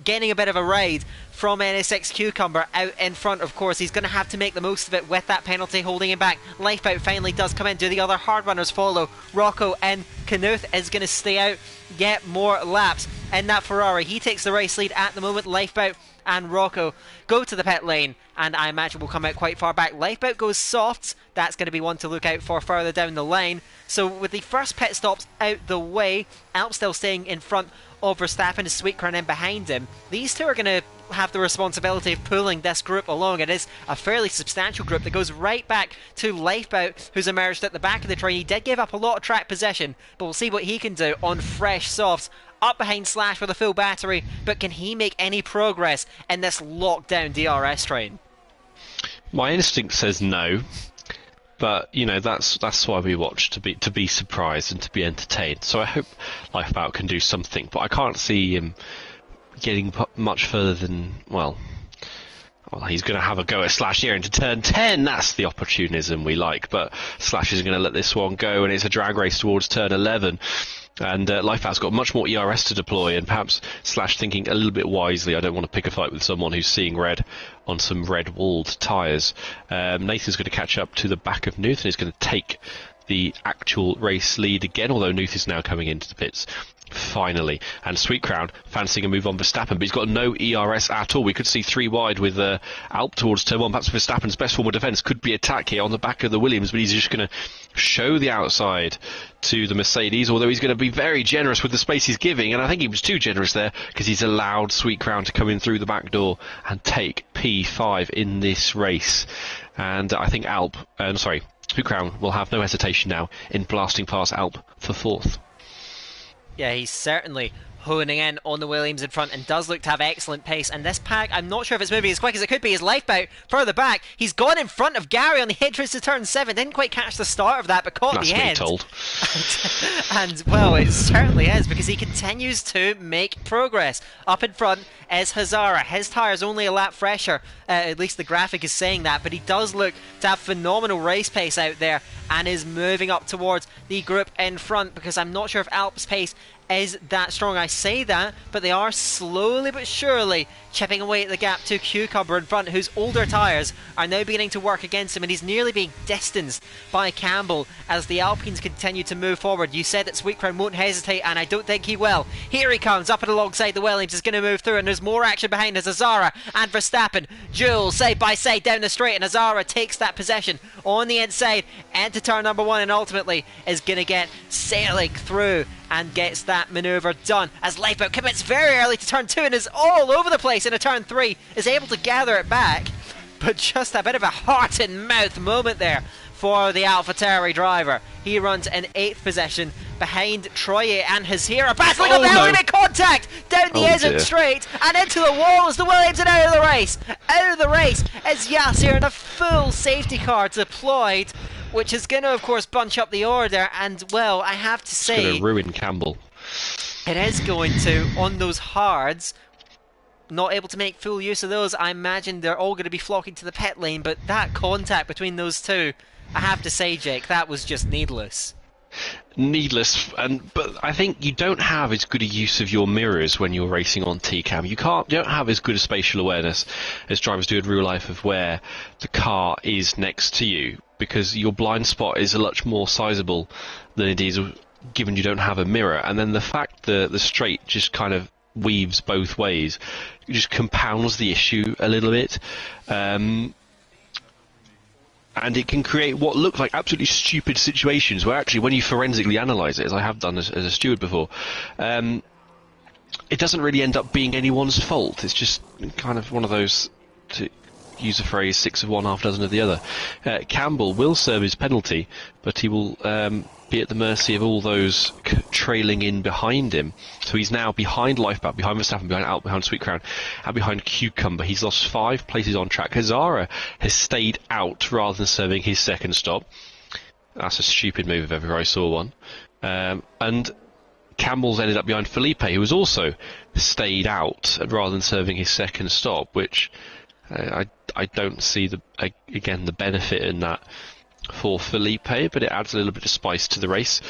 Speaker 1: getting a bit of a ride from NSX Cucumber out in front. Of course, he's going to have to make the most of it with that penalty holding him back. Lifeboat finally does come in. Do the other hard runners follow? Rocco and Knuth is going to stay out yet more laps in that Ferrari. He takes the race lead at the moment. Lifeboat and Rocco go to the pit lane, and I imagine will come out quite far back. Lifeboat goes softs. That's going to be one to look out for further down the line. So with the first pit stops out the way, Alp still staying in front of Verstappen and Sweetcrown in behind him. These two are going to have the responsibility of pulling this group along. It is a fairly substantial group that goes right back to Lifeboat, who's emerged at the back of the train. He did give up a lot of track possession, but we'll see what he can do on fresh softs. Up behind Slash with a full battery, but can he make any progress in this lockdown DRS train?
Speaker 2: My instinct says no. But you know that's why we watch, to be surprised and to be entertained. So I hope Lifeboat can do something, but I can't see him getting much further than well. He's going to have a go at Slash here into turn 10. That's the opportunism we like. But Slash isn't going to let this one go, and it's a drag race towards turn 11. And Lifeboat's got much more ERS to deploy, and perhaps Slash thinking a little bit wisely, I don't want to pick a fight with someone who's seeing red on some red-walled tyres. Nathan's going to catch up to the back of Knuth and is going to take the actual race lead again, although Knuth is now coming into the pits. Finally, and Sweetcrown fancying a move on Verstappen, but he's got no ERS at all. We could see 3 wide with Alp towards turn 1. Perhaps Verstappen's best form of defence could be attack here on the back of the Williams, but he's just going to show the outside to the Mercedes, although he's going to be very generous with the space he's giving, and I think he was too generous there because he's allowed Sweetcrown to come in through the back door and take P5 in this race. And I think Sweetcrown will have no hesitation now in blasting past Alp for 4th.
Speaker 1: Yeah, he's certainly honing in on the Williams in front and does look to have excellent pace. And this pack, I'm not sure if it's moving as quick as it could be. His Lifeboat further back. He's gone in front of Gary on the entrance to turn 7. Didn't quite catch the start of that, but caught the end.
Speaker 2: That's me told.
Speaker 1: And, well, it certainly is, because he continues to make progress. Up in front is Hazara. His tyre's only a lap fresher. At least the graphic is saying that, but he does look to have phenomenal race pace out there and is moving up towards the group in front, because I'm not sure if Alp's pace is that strong. I say that, but they are slowly but surely chipping away at the gap to Cucumber in front, whose older tyres are now beginning to work against him, and he's nearly being distanced by Campbell as the Alpines continue to move forward. You said that Sweetcrown won't hesitate, and I don't think he will. Here he comes, up and alongside the Williams, is going to move through, and there's more action behind as Azara and Verstappen duel side by side down the straight, and Azara takes that possession on the inside into turn number 1, and ultimately is going to get sailing through and gets that manoeuvre done as Lifeboat commits very early to turn 2 and is all over the place in a turn 3, is able to gather it back, but just a bit of a heart and mouth moment there for the AlphaTauri driver. He runs in 8th position behind Troye and Hazira, battling on the helmet contact down the isn't straight and into the wall as the Williams and out of the race. Out of the race is Yassir, and a full safety car deployed, which is going to, of course, bunch up the order. And, well, I have to say,
Speaker 2: it's going to ruin Campbell.
Speaker 1: It is going to, on those hards. Not able to make full use of those. I imagine they're all going to be flocking to the pit lane, but that contact between those two, I have to say, Jake, that was just needless.
Speaker 2: But I think you don't have as good a use of your mirrors when you're racing on TCAM. You don't have as good a spatial awareness as drivers do in real life of where the car is next to you, because your blind spot is a much more sizable than it is given you don't have a mirror. And then the fact that the straight just kind of weaves both ways, it just compounds the issue a little bit. And it can create what look like absolutely stupid situations where actually when you forensically analyse it, as I have done as a steward before, it doesn't really end up being anyone's fault. It's just kind of one of those, to use the phrase, 6 of one, half dozen of the other. Campbell will serve his penalty, but he will be at the mercy of all those trailing in behind him. So he's now behind Lifeboat, behind Verstappen, behind Alp, behind Sweetcrown, and behind Cucumber. He's lost 5 places on track. Hazara has stayed out rather than serving his second stop. That's a stupid move if ever I saw one. And Campbell's ended up behind Felipe, who was also stayed out rather than serving his second stop, which I don't see the benefit in that for Felipe, but it adds a little bit of spice to the race.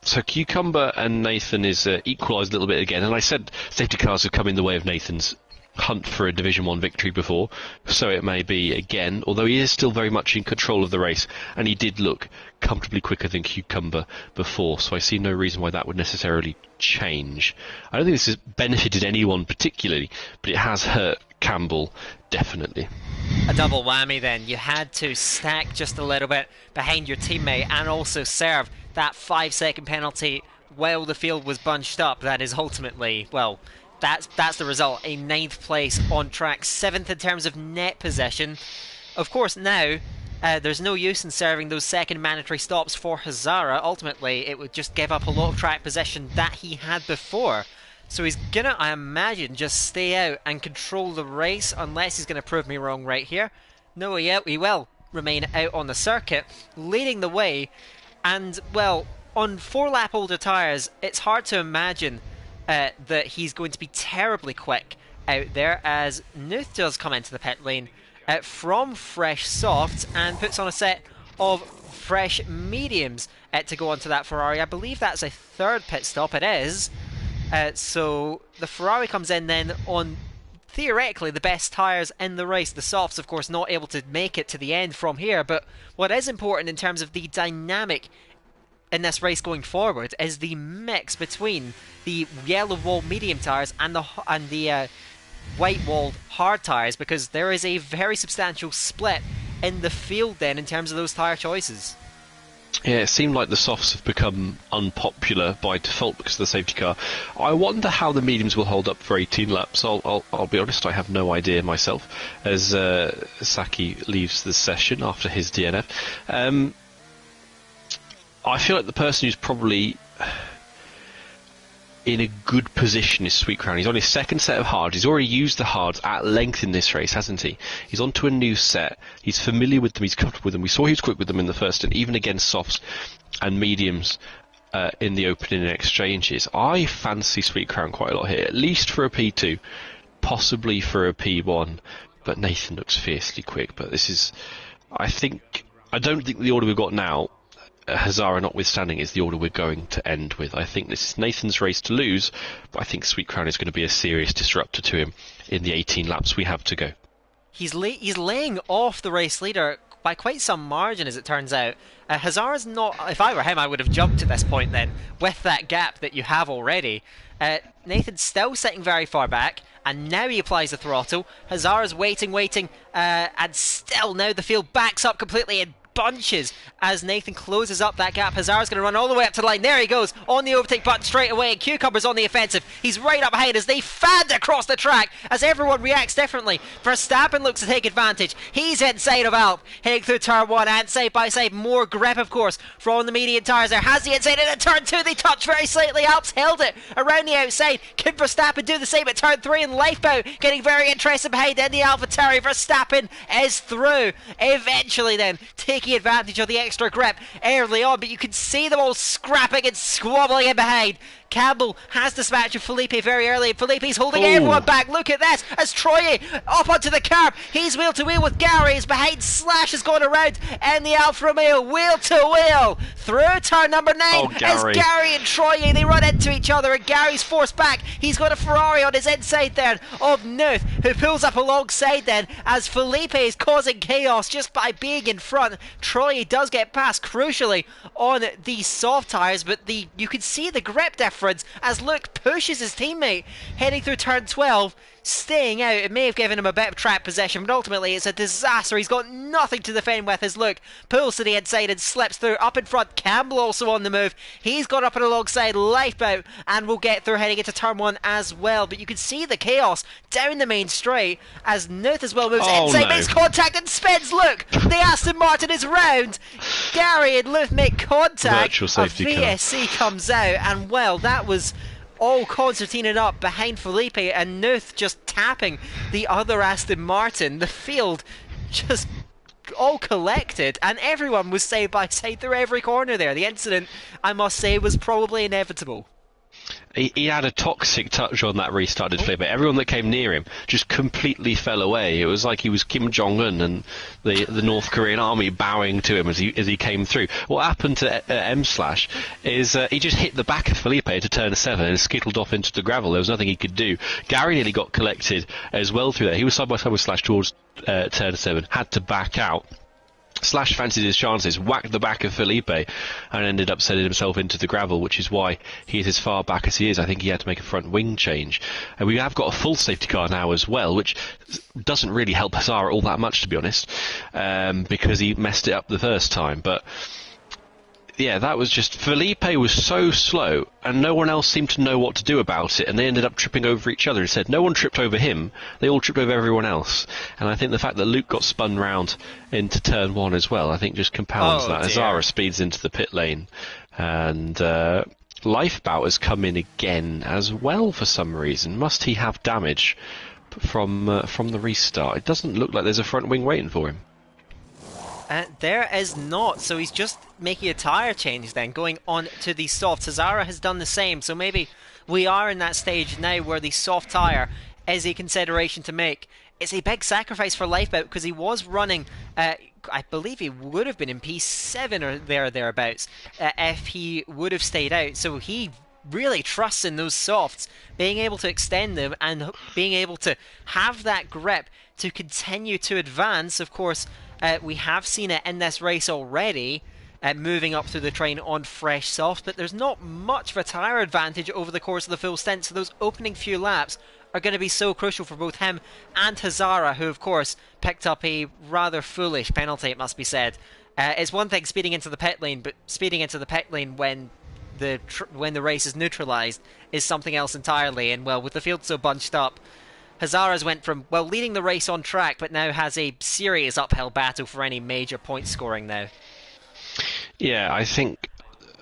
Speaker 2: So Cucumber and Nathan is equalised a little bit again, and I said safety cars have come in the way of Nathan's hunt for a Division 1 victory before, so it may be again, although he is still very much in control of the race, and he did look comfortably quicker than Cucumber before, so I see no reason why that would necessarily change. I don't think this has benefited anyone particularly, but it has hurt Campbell, definitely.
Speaker 1: A double whammy then. You had to stack just a little bit behind your teammate and also serve that 5-second penalty while the field was bunched up. That is ultimately, well, that's the result. A 9th place on track, 7th in terms of net possession. Of course, now there's no use in serving those second mandatory stops for Hazara. Ultimately, it would just give up a lot of track possession that he had before. So he's gonna, I imagine, just stay out and control the race, unless he's gonna prove me wrong right here. No, he will remain out on the circuit, leading the way. And, well, on 4-lap older tyres, it's hard to imagine that he's going to be terribly quick out there, as Nuth does come into the pit lane from fresh softs and puts on a set of fresh mediums to go onto that Ferrari. I believe that's a 3rd pit stop. It is. So the Ferrari comes in then on theoretically the best tyres in the race. The softs, of course, not able to make it to the end from here, but what is important in terms of the dynamic in this race going forward is the mix between the yellow wall medium tyres and the white walled hard tyres, because there is a very substantial split in the field then in terms of those tyre choices.
Speaker 2: Yeah, it seemed like the softs have become unpopular by default because of the safety car. I wonder how the mediums will hold up for 18 laps. I'll be honest, I have no idea myself, as Saki leaves the session after his DNF. I feel like the person who's probably in a good position is Sweet Crown. He's on his 2nd set of hards. He's already used the hards at length in this race, hasn't he? He's onto a new set. He's familiar with them. He's comfortable with them. We saw he was quick with them in the first, and even against softs and mediums in the opening exchanges. I fancy Sweet Crown quite a lot here, at least for a P2, possibly for a P1. But Nathan looks fiercely quick. But this is, I don't think the order we've got now, Hazara notwithstanding, is the order we're going to end with. I think this is Nathan's race to lose, but I think Sweet Crown is going to be a serious disruptor to him in the 18 laps we have to go.
Speaker 1: He's laying off the race leader by quite some margin, as it turns out. Hazara's not... If I were him, I would have jumped at this point then, with that gap that you have already. Nathan's still sitting very far back, and now he applies the throttle. Hazara's waiting, and still now the field backs up completely and bunches as Nathan closes up that gap. Hazara's going to run all the way up to the line. There he goes on the overtake button straight away, and Cucumber's on the offensive. He's right up behind as they fanned across the track as everyone reacts differently. Verstappen looks to take advantage. He's inside of Alp, heading through turn 1 and side by side. More grip, of course, from the median tyres there. Has the inside into turn 2. They touch very slightly. Alp's held it around the outside. Can Verstappen do the same at turn 3? And Lifeboat getting very interested behind in the AlphaTauri. Verstappen is through. Eventually then taking advantage of the extra grip early on, but you can see them all scrapping and squabbling in behind. Campbell has dispatched of Felipe very early, and Felipe's holding everyone back. Look at this, as Troye up onto the curb. He's wheel to wheel with Gary, as behind Slash has gone around, and the Alfa Romeo wheel to wheel through turn number 9 as Gary and Troye, they run into each other, and Gary's forced back. He's got a Ferrari on his inside there of Nuth, who pulls up alongside then, as Felipe is causing chaos just by being in front. Troye does get past, crucially, on the soft tyres, but you can see the grip difference as Luke pushes his teammate heading through turn 12, staying out. It may have given him a bit of track possession, but ultimately it's a disaster. He's got nothing to defend with as Luke pulls to the inside and slips through. Up in front, Campbell also on the move. He's got up and alongside Lifeboat and will get through heading into turn 1 as well. But you can see the chaos down the main straight as Nuth as well moves inside, makes contact and spins. Look, the Aston Martin is round. Gary and Luth make contact.
Speaker 2: Virtual safety
Speaker 1: a VSC comes out, and well, that was all concertinaed up behind Felipe, and Nuth just tapping the other Aston Martin. The field just all collected, and everyone was side by side through every corner there. The incident, I must say, was probably inevitable.
Speaker 2: He had a toxic touch on that restart, did Felipe. Everyone that came near him just completely fell away. It was like he was Kim Jong-un and the North Korean army bowing to him as he came through. What happened to M-Slash is he just hit the back of Felipe to turn 7 and skittled off into the gravel. There was nothing he could do. Gary nearly got collected as well through there. He was side by side with Slash towards turn 7, had to back out. Slash fancied his chances, whacked the back of Felipe, and ended up sending himself into the gravel, which is why he is as far back as he is. I think he had to make a front wing change. And we have got a full safety car now as well, which doesn't really help Hazara all that much, to be honest, because he messed it up the first time. But yeah, that was just... Felipe was so slow, and no one else seemed to know what to do about it, and they ended up tripping over each other. Instead, no one tripped over him, they all tripped over everyone else. And I think the fact that Luke got spun round into turn 1 as well, I think just compounds that. Azara speeds into the pit lane, and Lifebout has come in again as well for some reason. Must he have damage from the restart? It doesn't look like there's a front wing waiting for him.
Speaker 1: There is not, so he's just making a tyre change then, going on to the soft. Hazara has done the same, so maybe we are in that stage now where the soft tyre is a consideration to make. It's a big sacrifice for Lifebout because he was running, I believe he would have been in P7 or thereabouts if he would have stayed out, so he really trusts in those softs, being able to extend them and being able to have that grip to continue to advance. Of course, we have seen it in this race already, moving up through the train on fresh softs, but there's not much of a tyre advantage over the course of the full stint, so those opening few laps are going to be so crucial for both him and Hazara, who of course picked up a rather foolish penalty, it must be said. It's one thing speeding into the pit lane, but speeding into the pit lane when the race is neutralised is something else entirely, and well, with the field so bunched up, Hazara's went from, well, leading the race on track, but now has a serious uphill battle for any major point scoring now.
Speaker 2: Yeah, I think,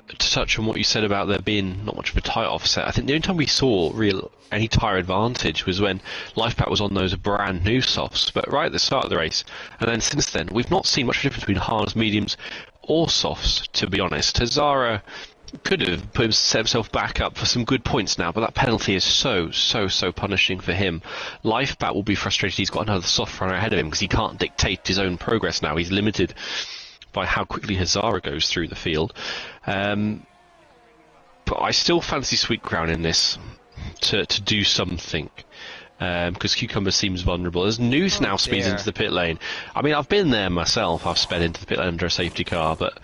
Speaker 2: to touch on what you said about there being not much of a tyre offset, I think the only time we saw any tyre advantage was when Lifepack was on those brand new softs, but right at the start of the race. And then since then, we've not seen much difference between hards, mediums, or softs, to be honest. Hazara could have set himself back up for some good points now, but that penalty is so punishing for him. Lifebat will be frustrated he's got another soft runner ahead of him because he can't dictate his own progress now. He's limited by how quickly Hazara goes through the field. But I still fancy Sweet Crown in this to do something. Because Cucumber seems vulnerable. As Nuth now speeds into the pit lane. I mean, I've been there myself. I've sped into the pit lane under a safety car, but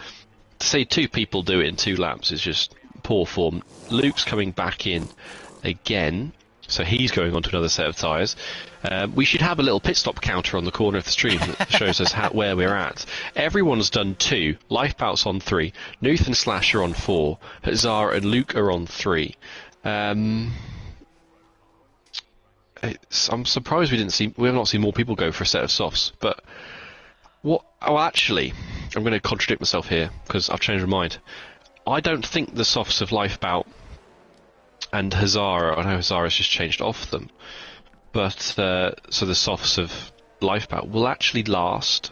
Speaker 2: to say two people do it in 2 laps is just poor form. Luke's coming back in again, so he's going on to another set of tyres. We should have a little pit stop counter on the corner of the stream that shows us where we're at. Everyone's done 2. Lifebout's on 3. Nuth and Slash are on 4. Hazara and Luke are on 3. I'm surprised we have not seen more people go for a set of softs, but actually, I'm going to contradict myself here because I've changed my mind. I don't think the softs of Lifebout and Hazara, I know Hazara's just changed off them, but so the softs of Lifebout will actually last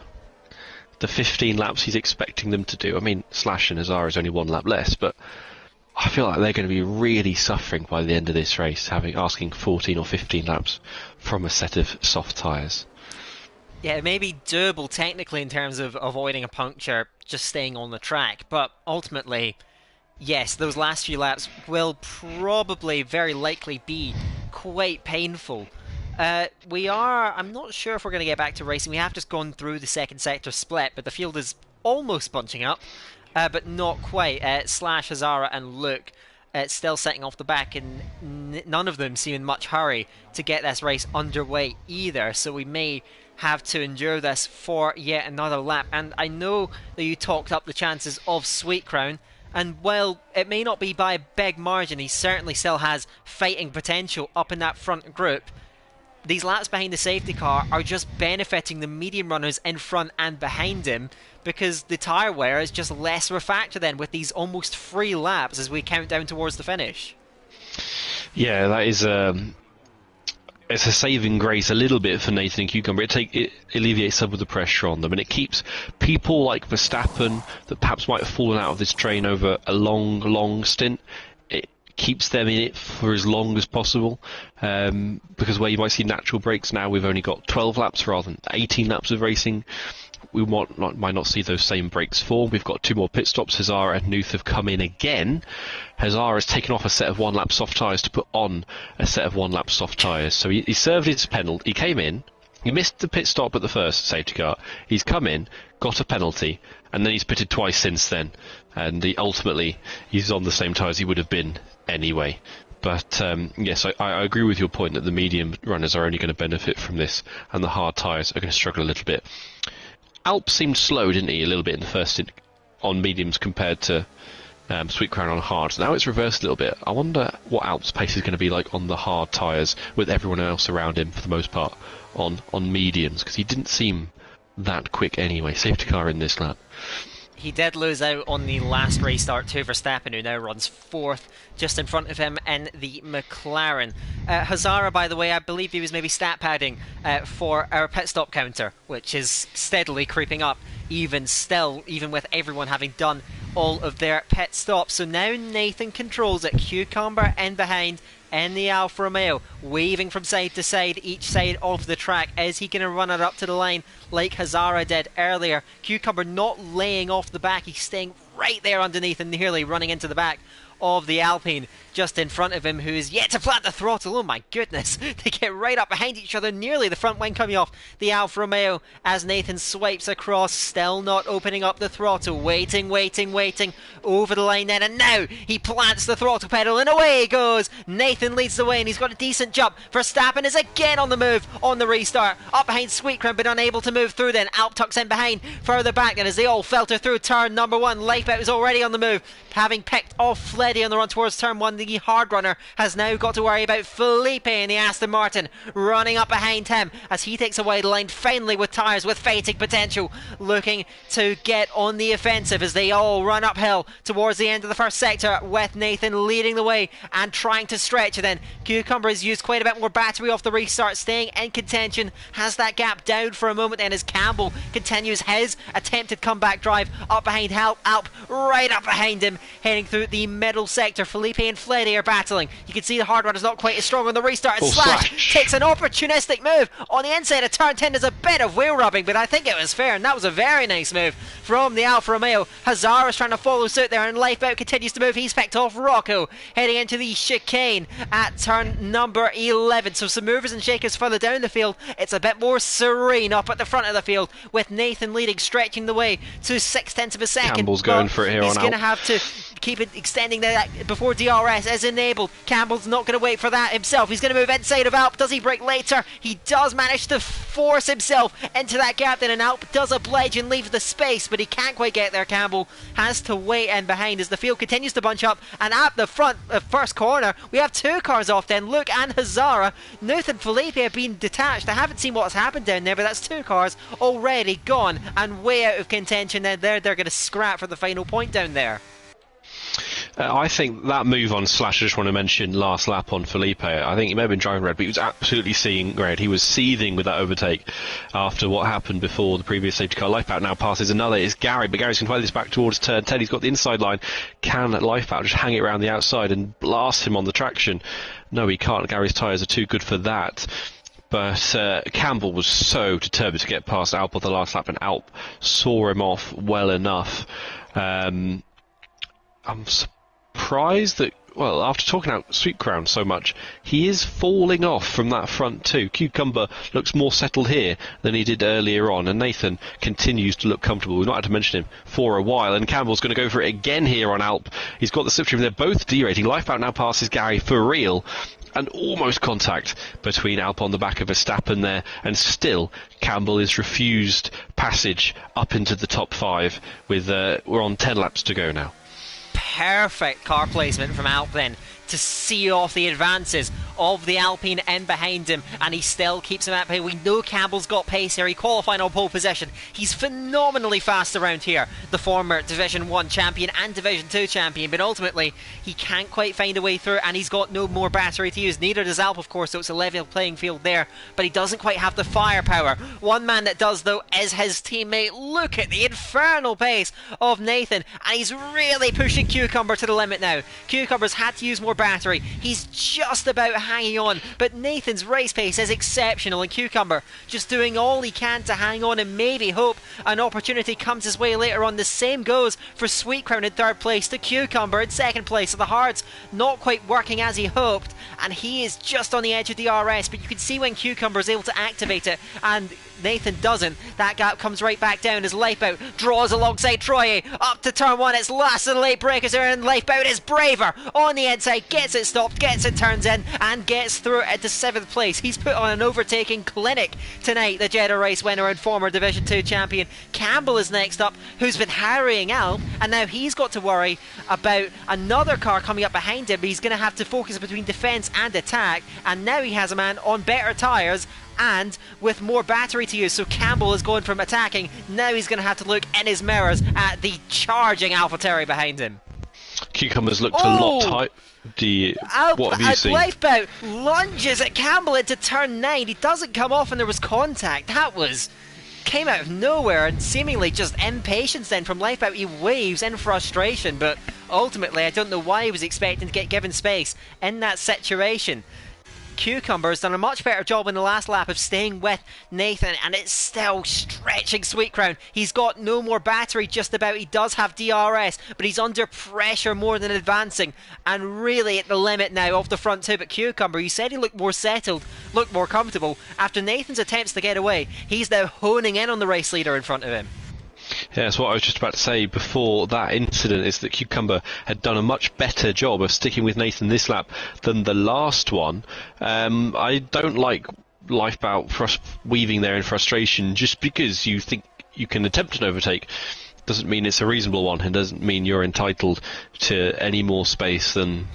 Speaker 2: the 15 laps he's expecting them to do. I mean, Slash and Hazara is only 1 lap less, but I feel like they're going to be really suffering by the end of this race, asking 14 or 15 laps from a set of soft tyres.
Speaker 1: Yeah, it may be doable technically in terms of avoiding a puncture, just staying on the track, but ultimately, yes, those last few laps will probably very likely be quite painful. I'm not sure if we're going to get back to racing. We have just gone through the second sector split, but the field is almost bunching up, but not quite. Slash, Hazara and Luke still setting off the back, and none of them seem in much hurry to get this race underway either, so we may have to endure this for yet another lap. And I know that you talked up the chances of Sweet Crown, and while it may not be by a big margin, he certainly still has fighting potential up in that front group. These laps behind the safety car are just benefiting the medium runners in front and behind him, because the tyre wear is just less of a factor then with these almost free laps as we count down towards the finish.
Speaker 2: Yeah, that is it's a saving grace a little bit for Nathan and Cucumber. It alleviates some of the pressure on them, and it keeps people like Verstappen that perhaps might have fallen out of this train over a long stint. It keeps them in it for as long as possible, because where you might see natural breaks now, we've only got 12 laps rather than 18 laps of racing. We might not see those same breaks form. We've got 2 more pit stops. Hazara and Nuth have come in again. Hazara has taken off a set of 1-lap soft tyres to put on a set of 1-lap soft tyres. So he served his penalty. He came in. He missed the pit stop at the first safety car. He's come in, got a penalty, and then he's pitted twice since then. And ultimately, he's on the same tyres he would have been anyway. But yes, I agree with your point that the medium runners are only going to benefit from this, and the hard tyres are going to struggle a little bit. Alp seemed slow, didn't he, a little bit in the first stint on mediums compared to Sweet Crown on hards. Now it's reversed a little bit. I wonder what Alp's pace is going to be like on the hard tyres with everyone else around him, for the most part, on mediums, because he didn't seem that quick anyway. Safety car in this lap.
Speaker 1: He did lose out on the last restart to Verstappen, who now runs 4th, just in front of him in the McLaren. Hazara, by the way, I believe he was maybe stat padding for our pit stop counter, which is steadily creeping up, even with everyone having done all of their pit stops. So now Nathan controls it. Cucumber in behind in the Alfa Romeo, waving from side to side, each side of the track. Is he going to run it up to the line like Hazara did earlier? Cucumber not laying off the back, he's staying right there underneath and nearly running into the back of the Alpine just in front of him, who is yet to plant the throttle. Oh my goodness, they get right up behind each other, nearly the front wing coming off the Alfa Romeo as Nathan swipes across, still not opening up the throttle, waiting over the line then, and now he plants the throttle pedal and away he goes. Nathan leads the way and he's got a decent jump. Verstappen is again on the move on the restart, up behind Sweetcrown but unable to move through then. Alp tucks in behind further back then as they all filter through turn number 1. Lifeboat is already on the move, having picked off Fleddy on the run towards turn 1. The hard runner has now got to worry about Felipe in the Aston Martin running up behind him as he takes a wide line, finally with tyres with fighting potential, looking to get on the offensive as they all run uphill towards the end of the first sector, with Nathan leading the way and trying to stretch it. Then Cucumber has used quite a bit more battery off the restart, staying in contention, has that gap down for a moment then as Campbell continues his attempted comeback drive up behind Alp, right up behind him, heading through the middle sector. Felipe and Fleddy are battling. You can see the hard runner's not quite as strong on the restart, and Slash takes an opportunistic move on the inside of turn 10. There's a bit of wheel rubbing, but I think it was fair, and that was a very nice move from the Alfa Romeo. Hazara's trying to follow suit there, and Lifeboat continues to move. He's picked off Rocco heading into the chicane at turn number 11. So some movers and shakers further down the field. It's a bit more serene up at the front of the field, with Nathan leading, stretching the way to 6/10 of a second.
Speaker 2: Campbell's going for it here on
Speaker 1: He's going to have to keep it extending that before DRS is enabled. Campbell's not going to wait for that himself. He's going to move inside of Alp. Does he brake later? He does manage to force himself into that gap then, and Alp does oblige and leave the space, but he can't quite get there. Campbell has to wait in behind as the field continues to bunch up, and at the front first corner we have 2 cars off then. Luke and Hazara. Nuth and Felipe have been detached. I haven't seen what's happened down there, but that's 2 cars already gone and way out of contention. Then they're going to scrap for the final point down there.
Speaker 2: I think that move on Slash, I just want to mention last lap on Felipe. I think he may have been driving red, but he was absolutely seeing red. He was seething with that overtake after what happened before the previous safety car. Lifeboat now passes another. It's Gary, but Gary's going to play this back towards turn 10. He's got the inside line. Can Lifeboat just hang it around the outside and blast him on the traction? No, he can't. Gary's tyres are too good for that. But Campbell was so determined to get past Alp on the last lap, and Alp saw him off well enough. I'm surprised that, well, after talking out Sweet Crown so much, he is falling off from that front too. Cucumber looks more settled here than he did earlier on, and Nathan continues to look comfortable. We've not had to mention him for a while, and Campbell's going to go for it again here on Alp. He's got the slipstream. They're both derating. Lifeboat now passes Gary for real, and almost contact between Alp on the back of Verstappen there, and still Campbell is refused passage up into the top 5 with we're on 10 laps to go now.
Speaker 1: Perfect car placement from Alp then to see off the advances of the Alpine N behind him, and he still keeps him at bay. We know Campbell's got pace here. He qualified on pole position. He's phenomenally fast around here, the former Division 1 champion and Division 2 champion, but ultimately he can't quite find a way through, and he's got no more battery to use. Neither does Alp, of course, so it's a level playing field there, but he doesn't quite have the firepower. One man that does, though, is his teammate. Look at the infernal pace of Nathan, and he's really pushing Cucumber to the limit now. Cucumber's had to use more battery. He's just about hanging on, but Nathan's race pace is exceptional, and Cucumber just doing all he can to hang on and maybe hope an opportunity comes his way later on. The same goes for Sweet Crown in third place to Cucumber in second place. So the hards not quite working as he hoped, and he is just on the edge of the RS, but you can see when Cucumber is able to activate it and Nathan doesn't, that gap comes right back down as Lifeboat draws alongside Troye up to turn 1. It's last and late breakers here, and Lifeboat is braver on the inside, gets it stopped, gets it turns in, and gets through it to 7th place. He's put on an overtaking clinic tonight, the Jeddah race winner and former Division 2 champion. Campbell is next up, who's been harrying Alp, and now he's got to worry about another car coming up behind him. He's going to have to focus between defence and attack, and now he has a man on better tyres and with more battery to use. So Campbell is going from attacking, now he's going to have to look in his mirrors at the charging AlphaTauri behind him.
Speaker 2: Cucumber's looked a lot tight. What have you seen?
Speaker 1: Lifeboat lunges at Campbell into turn 9. He doesn't come off and there was contact. That came out of nowhere, and seemingly just impatience then from Lifeboat. He waves in frustration, but ultimately I don't know why he was expecting to get given space in that situation. Cucumber has done a much better job in the last lap of staying with Nathan, and it's still stretching Sweet Crown. He's got no more battery just about. He does have DRS, but he's under pressure more than advancing, and really at the limit now of the front two. But Cucumber, you said he looked more settled, looked more comfortable. After Nathan's attempts to get away, he's now honing in on the race leader in front of him.
Speaker 2: Yeah, that's what I was just about to say before that incident, is that Cucumber had done a much better job of sticking with Nathan this lap than the last one. I don't like Lifebout weaving there in frustration. Just because you think you can attempt an overtake doesn't mean it's a reasonable one, and doesn't mean you're entitled to any more space than,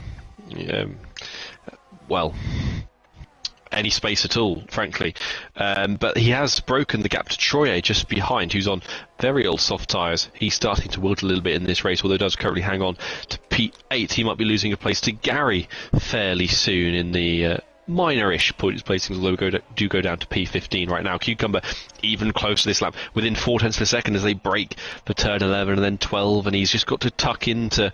Speaker 2: any space at all, frankly. But he has broken the gap to Troye just behind, who's on very old soft tyres. He's starting to wilt a little bit in this race, although he does currently hang on to P8. He might be losing a place to Gary fairly soon in the minor-ish placings, although we do go down to P15 right now. Cucumber even closer this lap, within 0.4 of a second as they break the turn 11 and then 12, and he's just got to tuck into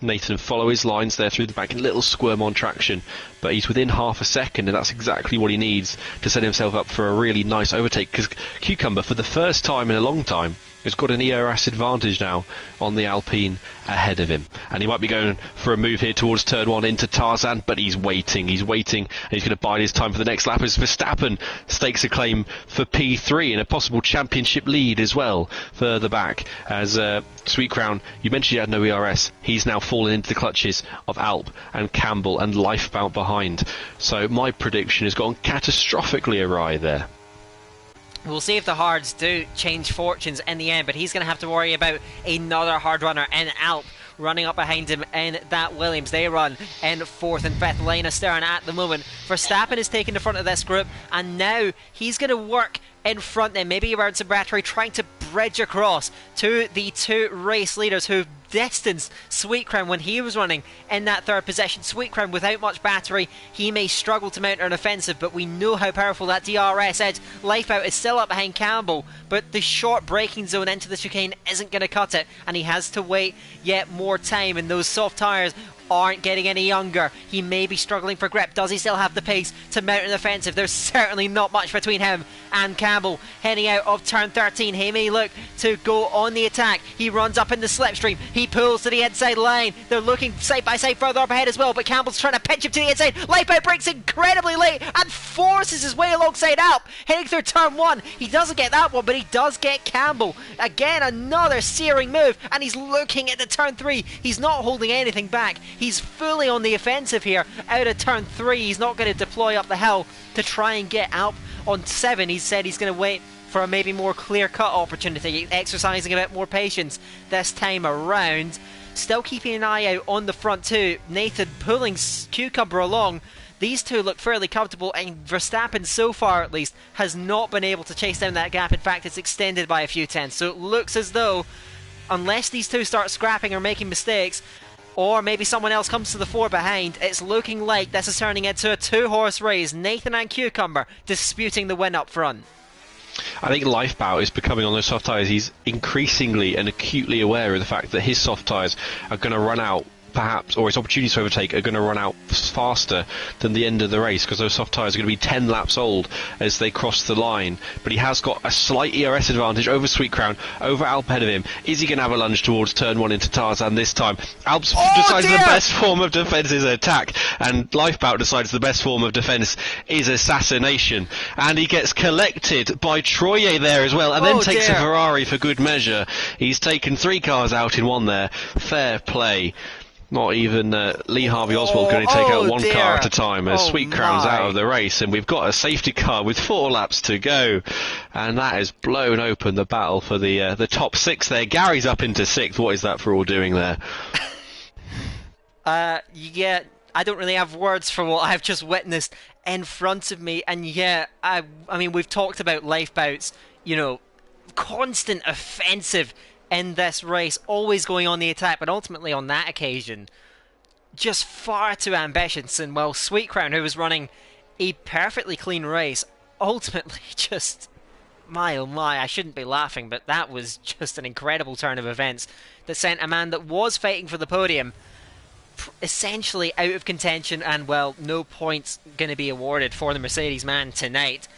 Speaker 2: Nathan and follow his lines there through the back. A little squirm on traction, but he's within half a second, and that's exactly what he needs to set himself up for a really nice overtake, because Cucumber, for the first time in a long time, has got an ERS advantage now on the Alpine ahead of him. And he might be going for a move here towards turn 1 into Tarzan, but he's waiting, and he's going to bide his time for the next lap as Verstappen stakes a claim for P3 and a possible championship lead as well further back, as Sweet Crown, you mentioned he had no ERS, he's now fallen into the clutches of Alp and Campbell and Lifebout behind. So my prediction has gone catastrophically awry there.
Speaker 1: We'll see if the hards do change fortunes in the end, but he's going to have to worry about another hard runner in Alp running up behind him in that Williams. They run in 4th and 5th lane astern at the moment. Verstappen is taking the front of this group, and now he's going to work in front then, maybe around some battery, trying to bridge across to the two race leaders who distanced Sweet Crown when he was running in that third position. Sweet Crown without much battery, he may struggle to mount an offensive, but we know how powerful that DRS is. Lifebout is still up behind Campbell, but the short braking zone into the chicane isn't going to cut it, and he has to wait yet more time, and those soft tyres aren't getting any younger. He may be struggling for grip. Does he still have the pace to mount an offensive? There's certainly not much between him and Campbell. Heading out of turn 13, he may look to go on the attack. He runs up in the slipstream. He pulls to the inside line. They're looking side by side further up ahead as well, but Campbell's trying to pinch him to the inside. Lifeboat breaks incredibly late and forces his way alongside Alp. Heading through turn 1. He doesn't get that one, but he does get Campbell. Again, another searing move, and he's looking at the turn 3. He's not holding anything back. He's fully on the offensive here out of turn 3. He's not going to deploy up the hill to try and get Alp on 7. He said he's going to wait for a maybe more clear-cut opportunity, exercising a bit more patience this time around. Still keeping an eye out on the front two. Nathan pulling Cucumber along. These two look fairly comfortable, and Verstappen, so far at least, has not been able to chase down that gap. In fact, it's extended by a few tenths. So it looks as though, unless these two start scrapping or making mistakes, or maybe someone else comes to the fore behind, it's looking like this is turning into a two-horse race. Nathan and Cucumber disputing the win up front.
Speaker 2: I think Lifebout is becoming, on those soft tyres, he's increasingly and acutely aware of the fact that his soft tyres are going to run out, perhaps, or his opportunities to overtake are going to run out faster than the end of the race, because those soft tyres are going to be 10 laps old as they cross the line. But he has got a slight ERS advantage over Sweet Crown, over Alp ahead of him. Is he going to have a lunge towards turn 1 into Tarzan this time? Alp's decides the best form of defence is attack, and Lifebout decides the best form of defence is assassination. And he gets collected by Troye there as well, and then takes a Ferrari for good measure. He's taken 3 cars out in one there. Fair play. Not even Lee Harvey Oswald going to take out one car at a time as Sweet Crown's out of the race, and we've got a safety car with 4 laps to go, and that has blown open the battle for the top 6 there. Gary's up into 6th. What is that for all doing there?
Speaker 1: Yeah, I don't really have words for what I've just witnessed in front of me, and yeah, I mean, we've talked about Lifebout's, constant offensive in this race, always going on the attack, but ultimately on that occasion, just far too ambitious. And well, Sweet Crown, who was running a perfectly clean race, ultimately just, my oh my, I shouldn't be laughing, but that was just an incredible turn of events that sent a man that was fighting for the podium essentially out of contention, and well, no points going to be awarded for the Mercedes man tonight.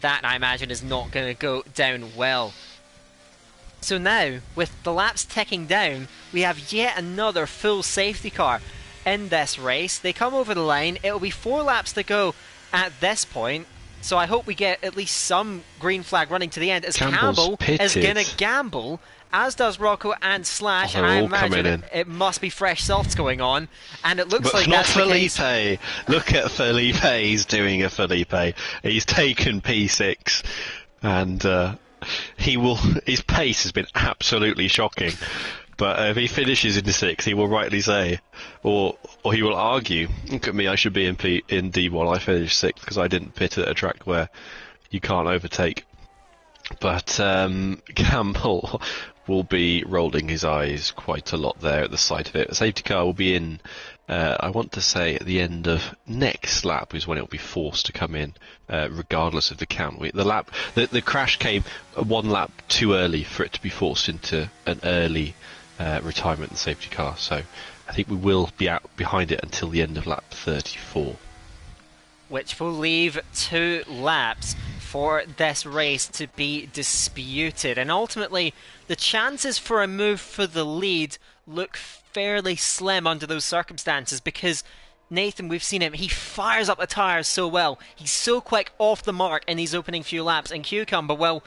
Speaker 1: That, I imagine, is not going to go down well. So now, with the laps ticking down, we have yet another full safety car in this race. They come over the line. It'll be 4 laps to go at this point. So I hope we get at least some green flag running to the end, as Campbell is going to gamble, as does Rocco and Slash. And I imagine it must be fresh softs going on. And it looks like that's the case.
Speaker 2: Look at Felipe. He's doing a Felipe. He's taken P6. And his pace has been absolutely shocking. But if he finishes in 6th, he will rightly say, or he will argue, look at me, I should be in D1, I finished 6th because I didn't pit at a track where you can't overtake. But Campbell will be rolling his eyes quite a lot there at the sight of it. The safety car will be in, I want to say, at the end of next lap is when it will be forced to come in, regardless of the count. The crash came 1 lap too early for it to be forced into an early retirement in the safety car. So I think we will be out behind it until the end of lap 34.
Speaker 1: Which will leave 2 laps for this race to be disputed. And ultimately, the chances for a move for the lead look fairly slim under those circumstances, because Nathan, we've seen him, he fires up the tyres so well. He's so quick off the mark in these opening few laps. And Cucumber, well,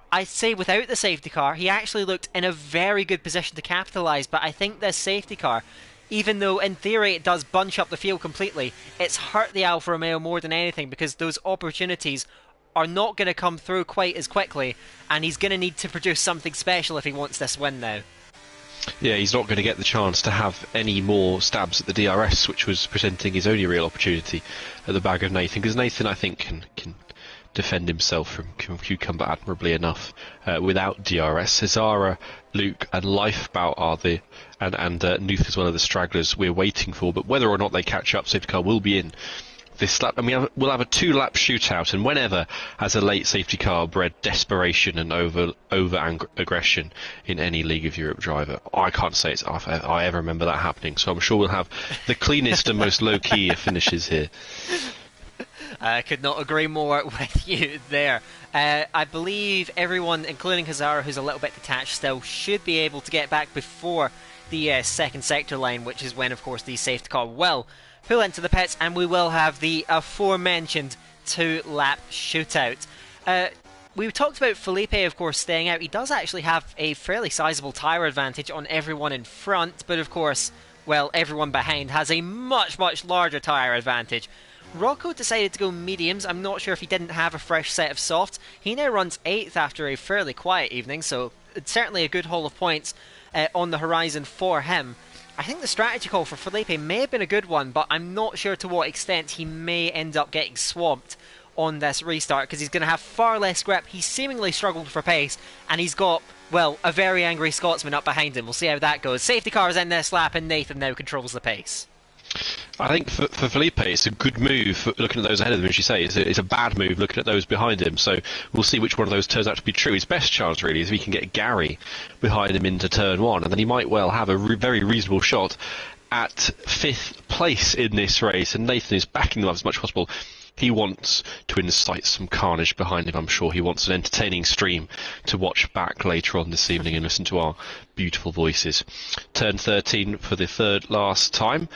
Speaker 1: I'd say without the safety car, he actually looked in a very good position to capitalise. But I think this safety car, even though in theory it does bunch up the field completely, it's hurt the Alfa Romeo more than anything, because those opportunities are not going to come through quite as quickly, and he's going to need to produce something special if he wants this win now.
Speaker 2: Yeah, he's not going to get the chance to have any more stabs at the DRS, which was presenting his only real opportunity at the back of Nathan, because Nathan, I think, can defend himself from Cucumber admirably enough without DRS. Cesara, Luke and Lifebout are and Nuth is one of the stragglers we're waiting for, but whether or not they catch up, safety car will be in this lap. I mean, we'll have a 2-lap shootout, and whenever has a late safety car bred desperation and over aggression in any League of Europe driver? I can't say I ever remember that happening, so I'm sure we'll have the cleanest and most low-key finishes here.
Speaker 1: I could not agree more with you there. I believe everyone, including Hazara, who's a little bit detached still, should be able to get back before the second sector line, which is when, of course, the safety car will pull into the pits, and we will have the aforementioned 2-lap shootout. We talked about Felipe, of course, staying out. He does actually have a fairly sizable tyre advantage on everyone in front, but of course, well, everyone behind has a much, much larger tyre advantage. Rocco decided to go mediums. I'm not sure if he didn't have a fresh set of softs. He now runs 8th after a fairly quiet evening, so it's certainly a good haul of points on the horizon for him. I think the strategy call for Felipe may have been a good one, but I'm not sure to what extent he may end up getting swamped on this restart, because he's going to have far less grip. He's seemingly struggled for pace, and he's got, well, a very angry Scotsman up behind him. We'll see how that goes. Safety car is in this lap, and Nathan now controls the pace.
Speaker 2: I think for Felipe, it's a good move looking at those ahead of him, as you say. It's a bad move looking at those behind him. So we'll see which one of those turns out to be true. His best chance, really, is if he can get Gary behind him into turn one, and then he might well have a very reasonable shot at 5th place in this race. And Nathan is backing them up as much as possible. He wants to incite some carnage behind him, I'm sure. He wants an entertaining stream to watch back later on this evening and listen to our beautiful voices. Turn 13 for the third last time.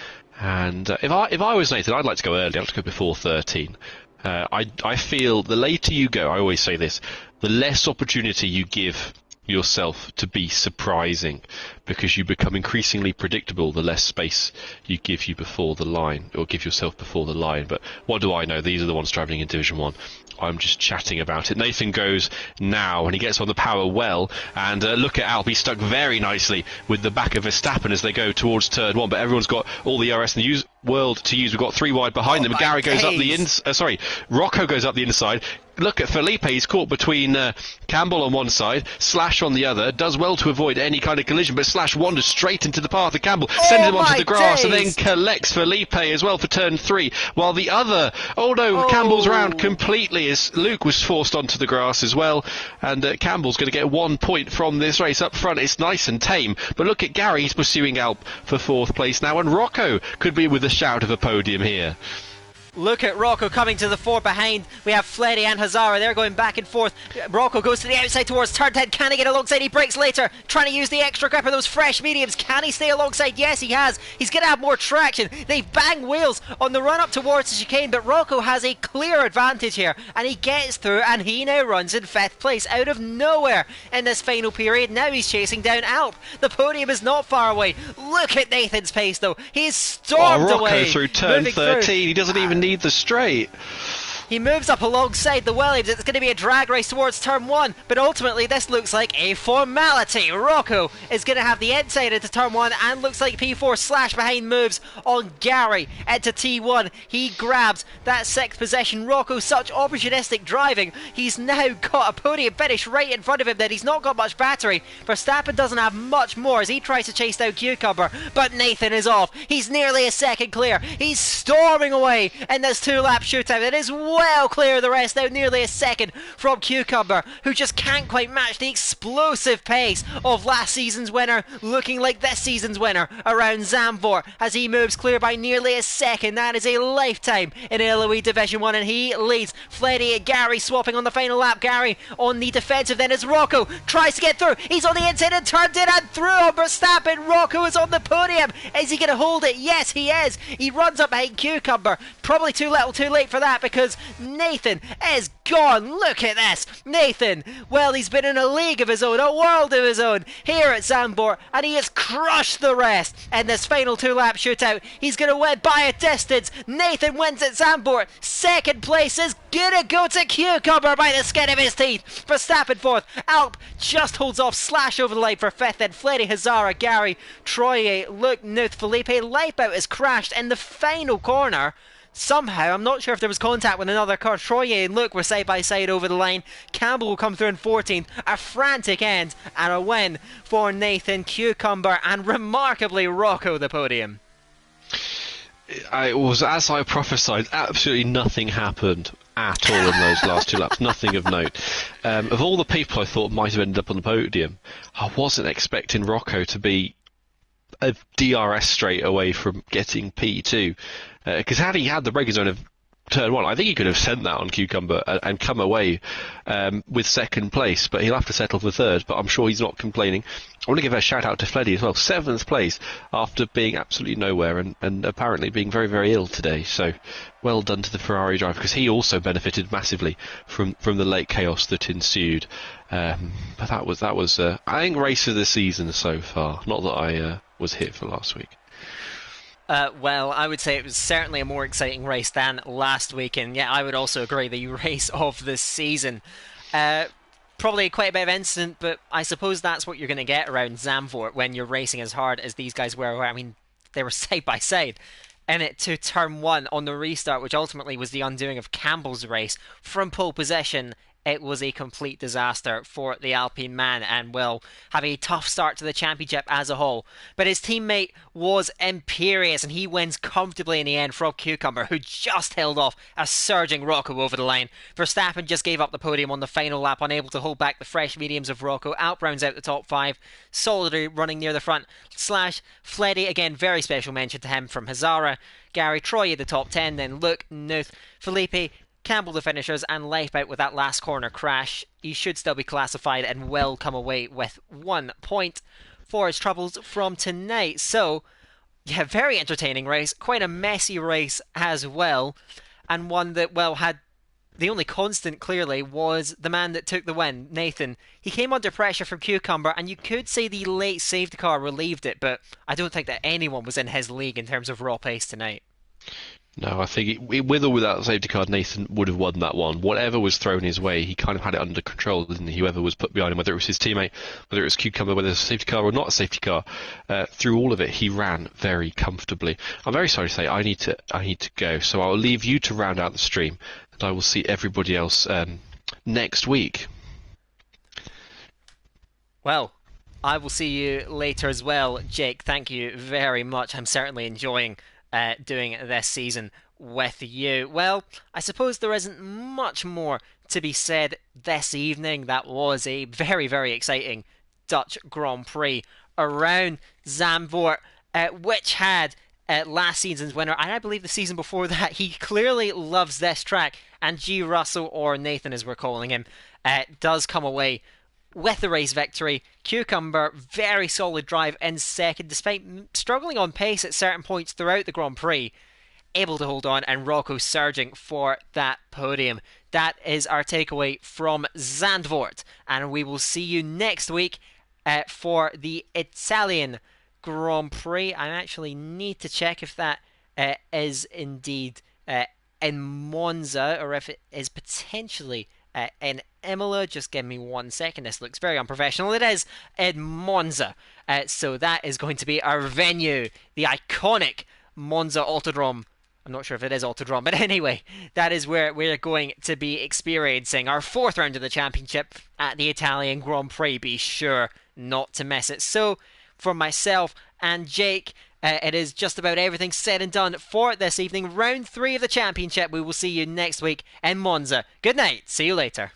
Speaker 2: And if I was Nathan, I'd like to go early. I'd like to go before 13. I feel the later you go, I always say this, the less opportunity you give yourself to be surprising, because you become increasingly predictable the less space you give you before the line, or give yourself before the line. But what do I know? These are the ones travelling in Division 1. I'm just chatting about it. Nathan goes now, and he gets on the power well, and look at Alp, he's stuck very nicely with the back of Verstappen as they go towards turn one, but everyone's got all the RS in the world to use. We've got 3 wide behind them. Gary goes up the inside. Rocco goes up the inside. Look at Felipe, he's caught between Campbell on one side, Slash on the other, does well to avoid any kind of collision, but Slash wanders straight into the path of Campbell, sends him onto the grass, and then collects Felipe as well for turn 3, while the other, Campbell's round completely as Luke was forced onto the grass as well, and Campbell's going to get 1 point from this race. Up front, it's nice and tame, but look at Gary, he's pursuing Alp for 4th place now, and Rocco could be with a shout of a podium here.
Speaker 1: Look at Rocco coming to the fore behind. We have Fleddy and Hazara. They're going back and forth. Rocco goes to the outside towards turn 10. Can he get alongside? He breaks later. Trying to use the extra grip of those fresh mediums. Can he stay alongside? Yes, he has. He's going to have more traction. They bang wheels on the run up towards the chicane, but Rocco has a clear advantage here, and he gets through, and he now runs in 5th place out of nowhere in this final period. Now he's chasing down Alp. The podium is not far away. Look at Nathan's pace, though. He's stormed
Speaker 2: Rocco
Speaker 1: away.
Speaker 2: Through turn 13. He doesn't even need the straight.
Speaker 1: He moves up alongside the Williams. It's going to be a drag race towards turn 1, but ultimately this looks like a formality. Rocco is going to have the inside into turn 1, and looks like P4 Slash behind moves on Gary into T1. He grabs that 6th position. Rocco, such opportunistic driving. He's now got a podium finish right in front of him that he's not got much battery. Verstappen doesn't have much more as he tries to chase down Cucumber, but Nathan is off. He's nearly a second clear. He's storming away in this 2-lap shootout. It is well clear of the rest now, nearly a second from Cucumber, who just can't quite match the explosive pace of last season's winner, looking like this season's winner around Zandvoort as he moves clear by nearly a second. That is a lifetime in LOE Division 1, and he leads. Fleddy and Gary swapping on the final lap. Gary on the defensive then as Rocco tries to get through. He's on the inside and turned in and through on Verstappen. Rocco is on the podium. Is he going to hold it? Yes, he is. He runs up behind Cucumber. Probably too little too late for that, because Nathan is gone. Look at this. Nathan, well, he's been in a league of his own, a world of his own here at Zandvoort, and he has crushed the rest in this final 2-lap shootout. He's going to win by a distance. Nathan wins at Zandvoort. 2nd place is going to go to Cucumber by the skin of his teeth. Verstappen 4th. Alp just holds off Slash over the line for 5th. Then Fleddy, Hazara, Gary, Troye, Luke, Nuth, Felipe. Lipeout has crashed in the final corner. Somehow, I'm not sure if there was contact with another car. Troye and Luke were side by side over the line. Campbell will come through in 14th. A frantic end and a win for Nathan, Cucumber, and remarkably Rocco the podium.
Speaker 2: It was as I prophesied. Absolutely nothing happened at all in those last 2 laps. Nothing of note. Of all the people I thought might have ended up on the podium, I wasn't expecting Rocco to be a DRS straight away from getting P2. Because had he had the breaking zone of turn 1, I think he could have sent that on Cucumber and come away with 2nd place, but he'll have to settle for 3rd, but I'm sure he's not complaining. I want to give a shout out to Fleddy as well, 7th place after being absolutely nowhere and apparently being very, very ill today. So well done to the Ferrari driver, because he also benefited massively from the late chaos that ensued. But that was I think race of the season so far. Not that I was hit for last week.
Speaker 1: Well, I would say it was certainly a more exciting race than last week, and yeah, I would also agree the race of the season. probably quite a bit of incident, but I suppose that's what you're going to get around Zandvoort when you're racing as hard as these guys were. I mean, they were side by side in it to turn one on the restart, which ultimately was the undoing of Campbell's race. From pole position, it was a complete disaster for the Alpine man and will have a tough start to the championship as a whole. But his teammate was imperious and he wins comfortably in the end. Rob Cucumber, who just held off a surging Rocco over the line. Verstappen just gave up the podium on the final lap, unable to hold back the fresh mediums of Rocco. Rounds out the top five, solidly running near the front. Slash Fleddy, again, very special mention to him from Hazara. Gary Troy at the top 10, then Luke, Nuth, Felipe, Campbell the finishers, and Lifeboat with that last corner crash. He should still be classified and will come away with 1 point for his troubles from tonight. So, yeah, very entertaining race, quite a messy race as well, and one that, well, had the only constant clearly was the man that took the win, Nathan. He came under pressure from Cucumber, and you could say the late safety car relieved it, but I don't think that anyone was in his league in terms of raw pace tonight.
Speaker 2: No, I think with or without the safety car, Nathan would have won that one. Whatever was thrown his way, he kind of had it under control, didn't he? Whoever was put behind him, whether it was his teammate, whether it was Cucumber, whether it was a safety car or not a safety car, through all of it, he ran very comfortably. I'm very sorry to say I need to go, so I'll leave you to round out the stream, and I will see everybody else next week.
Speaker 1: Well, I will see you later as well, Jake. Thank you very much. I'm certainly enjoying doing this season with you. Well, I suppose there isn't much more to be said this evening. That was a very, very exciting Dutch Grand Prix around Zandvoort, which had last season's winner, and I believe the season before that. He clearly loves this track, and G. Russell, or Nathan as we're calling him, does come away with the race victory. Cucumber, very solid drive in second, despite struggling on pace at certain points throughout the Grand Prix, able to hold on, and Rocco surging for that podium. That is our takeaway from Zandvoort, and we will see you next week for the Italian Grand Prix. I actually need to check if that is indeed in Monza, or if it is potentially in Imola. Just give me 1 second. This looks very unprofessional. It is in Monza. So that is going to be our venue, the iconic Monza Autodrome. I'm not sure if it is Autodrome, but anyway, that is where we're going to be experiencing our fourth round of the championship at the Italian Grand Prix. Be sure not to miss it. So, for myself and Jake, it is just about everything said and done for this evening. Round 3 of the championship. We will see you next week in Monza. Good night. See you later.